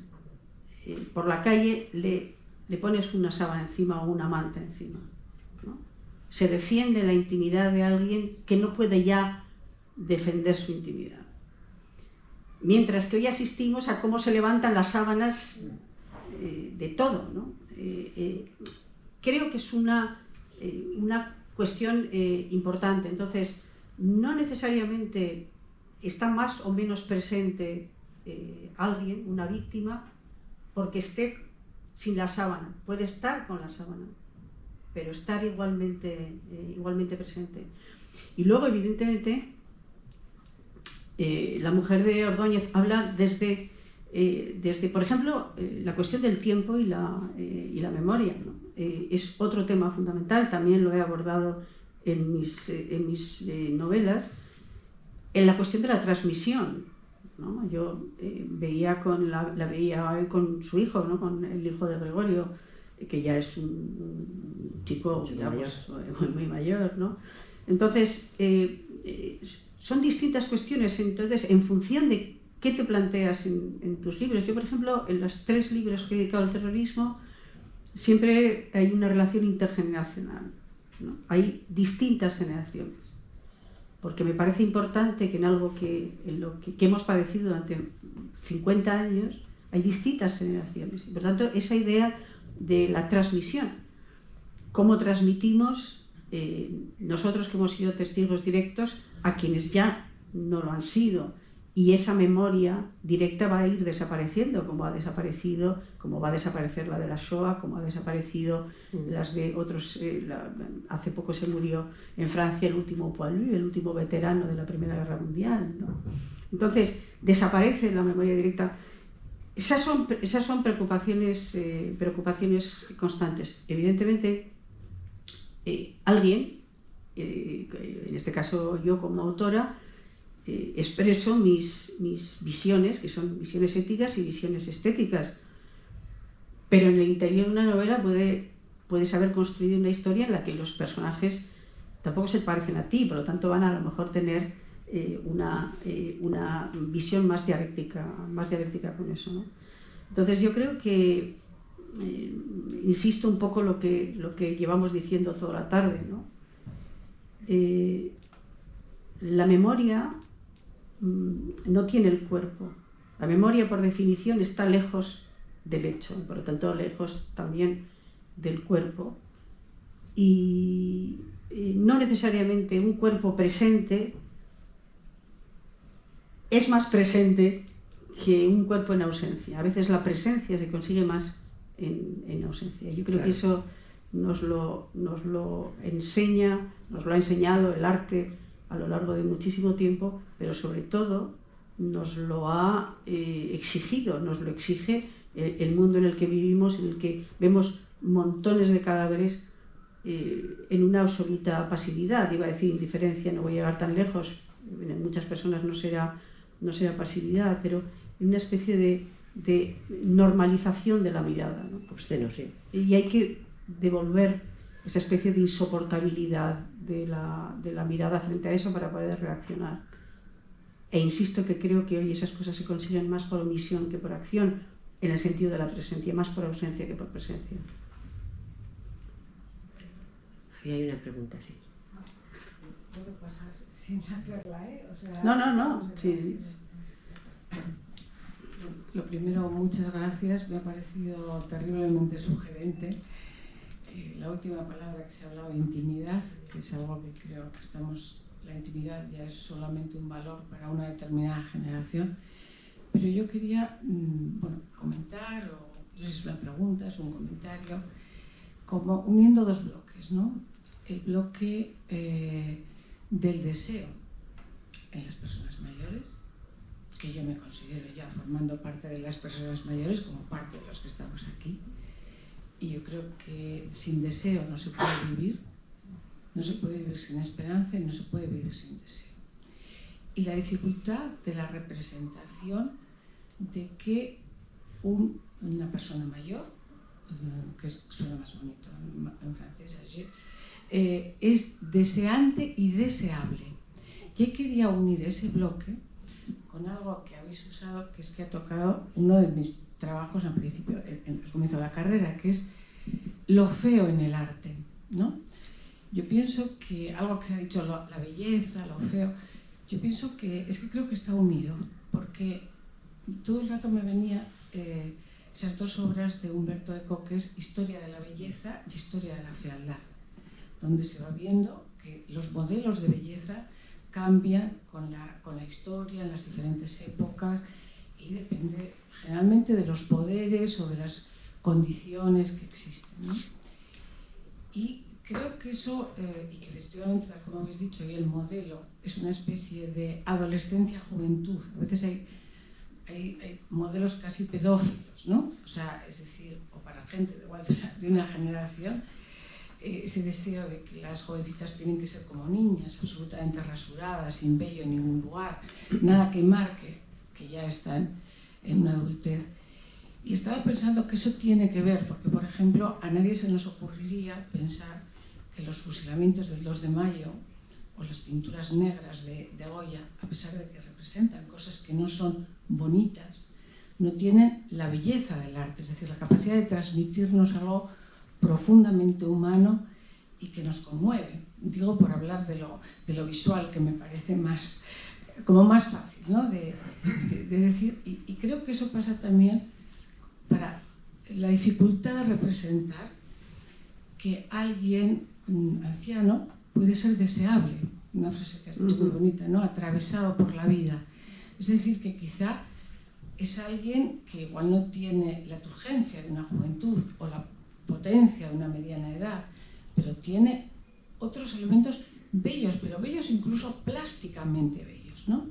por la calle le pones una sábana encima o una manta encima, ¿no? Se defiende la intimidad de alguien que no puede ya defender su intimidad. Mientras que hoy asistimos a cómo se levantan las sábanas de todo, ¿no? Creo que es una cuestión importante. Entonces, no necesariamente está más o menos presente alguien, una víctima, porque esté sin la sábana. Puede estar con la sábana, pero estar igualmente presente. Y luego, evidentemente, la mujer de Ordóñez habla desde por ejemplo, la cuestión del tiempo y la memoria, ¿no? Es otro tema fundamental, también lo he abordado en mis novelas, en la cuestión de la transmisión, ¿no? Yo la veía hoy con su hijo, ¿no? Con el hijo de Gregorio, que ya es un chico ya, pues, muy mayor, ¿no? Entonces, son distintas cuestiones. Entonces, en función de qué te planteas en tus libros. Yo, por ejemplo, en los 3 libros que he dedicado al terrorismo, siempre hay una relación intergeneracional, ¿no? Hay distintas generaciones, porque me parece importante que en algo que hemos padecido durante 50 años hay distintas generaciones. Y por tanto, esa idea de la transmisión, cómo transmitimos nosotros que hemos sido testigos directos a quienes ya no lo han sido, y esa memoria directa va a ir desapareciendo, como va a desaparecer la de la Shoah, como ha desaparecido las de otros. Hace poco se murió en Francia el último Poilu, el último veterano de la Primera Guerra Mundial, ¿no? Entonces, desaparece la memoria directa. Esas son preocupaciones constantes. Evidentemente, alguien, en este caso yo como autora, expreso mis visiones, que son visiones éticas y visiones estéticas, pero en el interior de una novela puedes haber construido una historia en la que los personajes tampoco se parecen a ti, por lo tanto van a lo mejor tener una visión más dialéctica con eso, ¿no? Entonces yo creo que insisto un poco lo que llevamos diciendo toda la tarde, ¿no? La memoria no tiene el cuerpo. La memoria, por definición, está lejos del hecho, y por lo tanto lejos también del cuerpo. Y no necesariamente un cuerpo presente es más presente que un cuerpo en ausencia. A veces la presencia se consigue más en ausencia. Yo creo que eso nos lo enseña, nos lo ha enseñado el arte a lo largo de muchísimo tiempo, pero sobre todo nos lo ha exigido, nos lo exige el mundo en el que vivimos, en el que vemos montones de cadáveres en una absoluta pasividad. Iba a decir indiferencia, no voy a llegar tan lejos, en muchas personas no será pasividad, pero en una especie de normalización de la mirada, ¿no? Obsceno, sí. Y hay que devolver esa especie de insoportabilidad de la mirada frente a eso para poder reaccionar. E insisto que creo que hoy esas cosas se consiguen más por omisión que por acción, en el sentido de la presencia, más por ausencia que por presencia. Había una pregunta, sí. ¿Puedo pasar sin hacerla, O sea, No. Sí. Lo primero, muchas gracias. Me ha parecido terriblemente sugerente. La última palabra que se ha hablado de intimidad, que es algo que creo que la intimidad ya es solamente un valor para una determinada generación, pero yo quería comentar, o no sé si es una pregunta, es un comentario, como uniendo dos bloques, ¿no? El bloque del deseo en las personas mayores, que yo me considero ya formando parte de las personas mayores como parte de los que estamos aquí. Y yo creo que sin deseo no se puede vivir sin esperanza y no se puede vivir sin deseo. Y la dificultad de la representación de que una persona mayor, que suena más bonito en francés, es deseante y deseable. Yo quería unir ese bloque con algo que habéis usado, que es que ha tocado uno de mis trabajos al principio, en el comienzo de la carrera, que es lo feo en el arte, ¿no? Yo pienso que algo que se ha dicho, la belleza, lo feo, yo pienso que creo que está unido, porque todo el rato me venía esas dos obras de Umberto Eco, que es Historia de la belleza y Historia de la fealdad, donde se va viendo que los modelos de belleza cambian con la historia en las diferentes épocas y depende generalmente de los poderes o de las condiciones que existen, ¿no? Y creo que eso, y que efectivamente, como habéis dicho, y el modelo es una especie de adolescencia-juventud. A veces hay modelos casi pedófilos, ¿no? O sea, es decir, o para gente de una generación, ese deseo de que las jovencitas tienen que ser como niñas, absolutamente rasuradas, sin vello en ningún lugar, nada que marque que ya están en una adultez. Y estaba pensando que eso tiene que ver, porque por ejemplo a nadie se nos ocurriría pensar que los fusilamientos del 2 de mayo o las pinturas negras de Goya, a pesar de que representan cosas que no son bonitas, no tienen la belleza del arte, es decir, la capacidad de transmitirnos algo profundamente humano y que nos conmueve. Digo, por hablar de lo visual, que me parece más fácil, ¿no? de decir, y creo que eso pasa también para la dificultad de representar que alguien anciano puede ser deseable, una frase que has dicho muy bonita, ¿no? Atravesado por la vida. Es decir, que quizá es alguien que igual no tiene la turgencia de una juventud o la potencia de una mediana edad, pero tiene otros elementos bellos, pero bellos incluso plásticamente bellos, ¿no?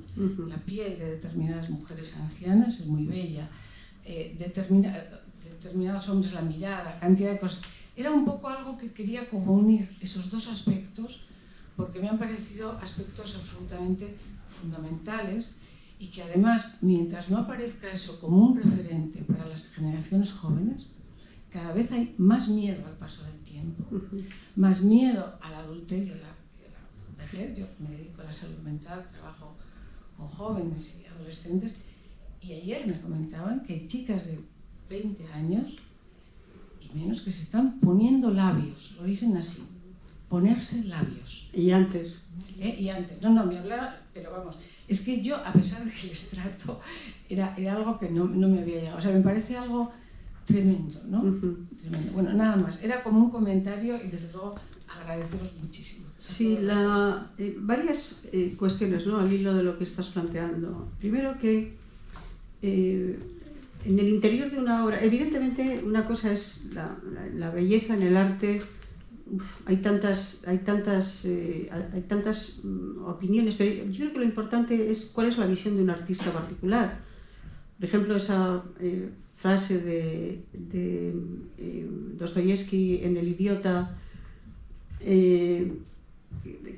La piel de determinadas mujeres ancianas es muy bella, determinados hombres la mirada, cantidad de cosas. Era un poco algo que quería como unir esos dos aspectos, porque me han parecido aspectos absolutamente fundamentales y que además, mientras no aparezca eso como un referente para las generaciones jóvenes, cada vez hay más miedo al paso del tiempo, más miedo a la adultez y a la vejez. Yo me dedico a la salud mental, trabajo con jóvenes y adolescentes, y ayer me comentaban que hay chicas de 20 años y menos que se están poniendo labios, lo dicen así, ponerse labios. ¿Y antes? Y antes, no, me hablaba, pero vamos, es que yo, a pesar de que el estrato era algo que no me había llegado, o sea, me parece algo tremendo, ¿no? Tremendo. Bueno, nada más, era como un comentario y desde luego agradeceros muchísimo. Sí, varias cuestiones, ¿no? Al hilo de lo que estás planteando. Primero que en el interior de una obra, evidentemente una cosa es la belleza en el arte. Hay tantas opiniones, pero yo creo que lo importante es cuál es la visión de un artista particular. Por ejemplo, esa frase de Dostoyevsky en El idiota, que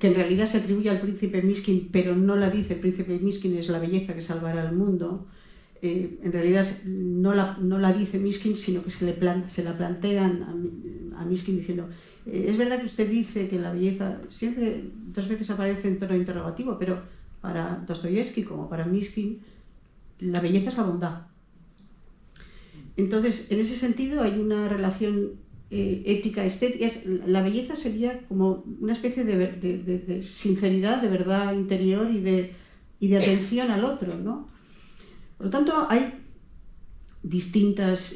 en realidad se atribuye al príncipe Miskin, pero no la dice el príncipe Miskin, es la belleza que salvará al mundo. En realidad no la dice Miskin, sino que se la plantean a Miskin diciendo: es verdad que usted dice que la belleza siempre dos veces aparece en tono interrogativo, pero para Dostoyevsky como para Miskin la belleza es la bondad. Entonces, en ese sentido hay una relación ética, estética. La belleza sería como una especie de sinceridad, de verdad interior y de atención al otro, ¿no? Por lo tanto, hay distintas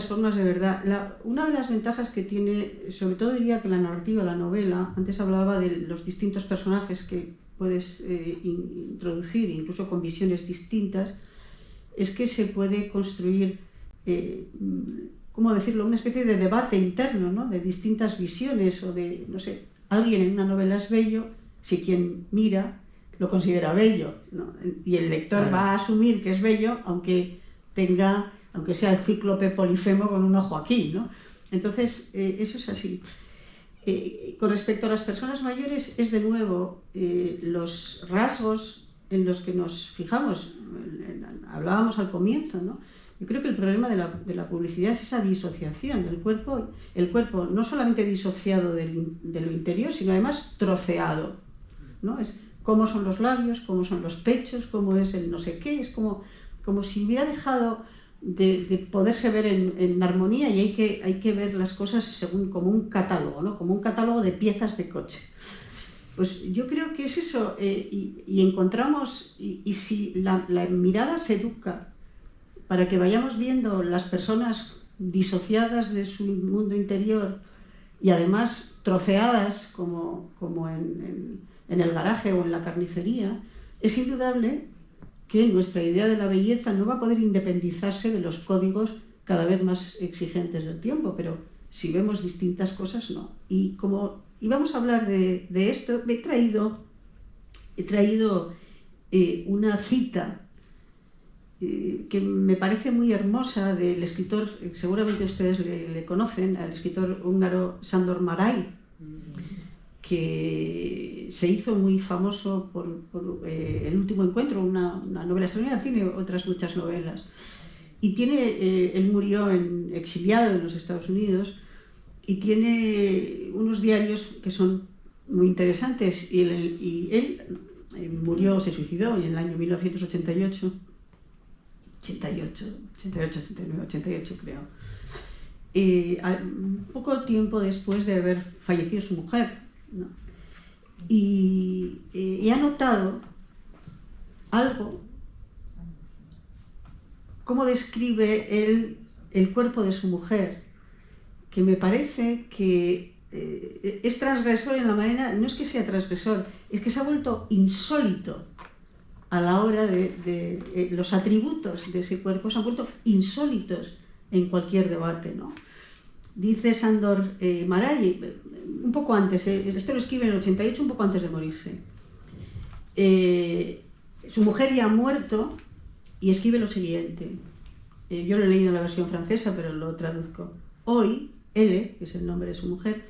formas de verdad. Una de las ventajas que tiene, sobre todo diría que la narrativa, la novela, antes hablaba de los distintos personajes que puedes introducir, incluso con visiones distintas, es que se puede construir, ¿cómo decirlo?, una especie de debate interno, ¿no?, de distintas visiones, o de, no sé, alguien en una novela es bello si quien mira lo considera bello, ¿no? Y el lector va a asumir que es bello aunque sea el cíclope Polifemo con un ojo aquí, ¿no? Entonces, eso es así. Con respecto a las personas mayores, es de nuevo los rasgos en los que nos fijamos. Hablábamos al comienzo, ¿no? Yo creo que el problema de la publicidad es esa disociación del cuerpo. El cuerpo no solamente disociado de lo interior, sino además troceado, ¿no? Es cómo son los labios, cómo son los pechos, cómo es el no sé qué. Es como si hubiera dejado de poderse ver en armonía, y hay que ver las cosas como un catálogo, ¿no? Como un catálogo de piezas de coche. Pues yo creo que es eso, y encontramos, y si la mirada se educa para que vayamos viendo las personas disociadas de su mundo interior y además troceadas como en el garaje o en la carnicería, es indudable que nuestra idea de la belleza no va a poder independizarse de los códigos cada vez más exigentes del tiempo, pero si vemos distintas cosas, no. Y vamos a hablar de esto, he traído una cita que me parece muy hermosa, del escritor, seguramente ustedes le conocen, al escritor húngaro Sándor Márai, que se hizo muy famoso por El último encuentro, una novela extraordinaria. Tiene otras muchas novelas. Y él murió exiliado en los Estados Unidos, y tiene unos diarios que son muy interesantes. Y él murió, se suicidó en el año 1988, 88, 89, 88 creo. poco tiempo después de haber fallecido su mujer, ¿no? Y ha notado algo, cómo describe él el cuerpo de su mujer, que me parece que es transgresor en la manera, no es que sea transgresor, es que se ha vuelto insólito a la hora de los atributos de ese cuerpo, se han vuelto insólitos en cualquier debate, ¿no? Dice Sándor Márai, un poco antes, esto lo escribe en el 88, un poco antes de morirse. Su mujer ya ha muerto y escribe lo siguiente. Yo lo he leído en la versión francesa, pero lo traduzco. Hoy, Elle, que es el nombre de su mujer,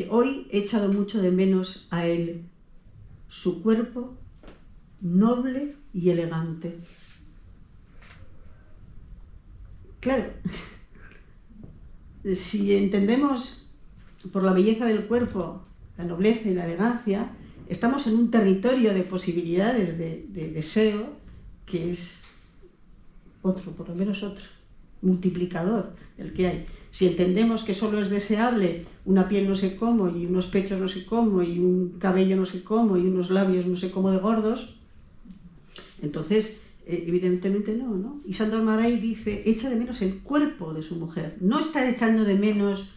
hoy he echado mucho de menos a él, su cuerpo noble y elegante. Claro, si entendemos por la belleza del cuerpo, la nobleza y la elegancia, estamos en un territorio de posibilidades de deseo que es otro, por lo menos otro, multiplicador del que hay. Si entendemos que solo es deseable una piel no sé cómo, y unos pechos no sé cómo, y un cabello no sé cómo, y unos labios no sé cómo de gordos, entonces evidentemente no, ¿no? Y Sándor Márai dice, echa de menos el cuerpo de su mujer, no está echando de menos,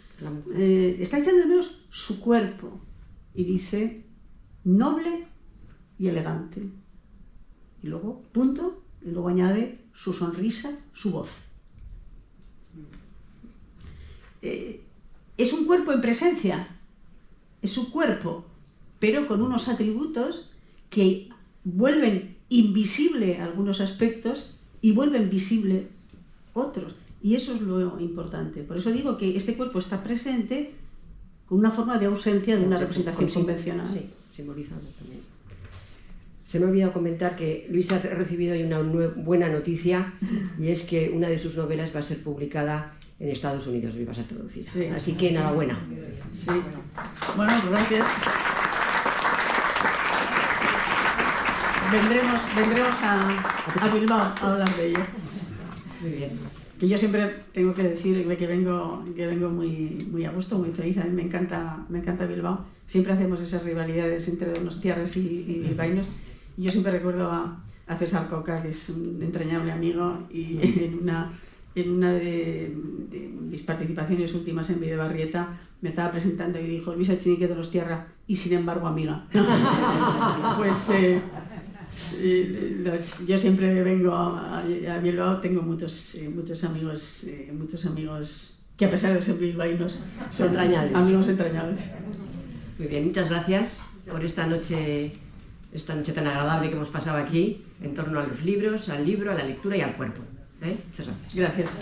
está echando de menos su cuerpo, y dice, noble y elegante. Y luego, punto, y luego añade su sonrisa, su voz. Es un cuerpo en presencia, es su cuerpo, pero con unos atributos que vuelven invisible algunos aspectos y vuelven visible otros. Y eso es lo importante. Por eso digo que este cuerpo está presente con una forma de ausencia de una representación convencional. Sí, simbolizado también. Se me ha olvidado comentar que Luis ha recibido hoy una buena noticia, y es que una de sus novelas va a ser publicada en Estados Unidos y va a ser traducida. Sí. Así que enhorabuena. Sí. Bueno, pues gracias. Vendremos a Bilbao a hablar de ello. Muy bien. Que yo siempre tengo que decir que vengo muy a gusto, muy feliz. A mí me encanta Bilbao. Siempre hacemos esas rivalidades entre donostiarras y bilbaínos. Y yo siempre recuerdo a César Coca, que es un entrañable amigo, y en una de mis participaciones últimas en Bidebarrieta me estaba presentando y dijo, Luisa Echenique Donostiarra y sin embargo amiga. Pues yo siempre vengo a Bilbao, tengo muchos amigos que a pesar de ser bilbaínos son entrañables. Amigos entrañables. Muy bien, muchas gracias por esta noche tan agradable que hemos pasado aquí en torno a los libros, al libro, a la lectura y al cuerpo. Muchas gracias. Gracias.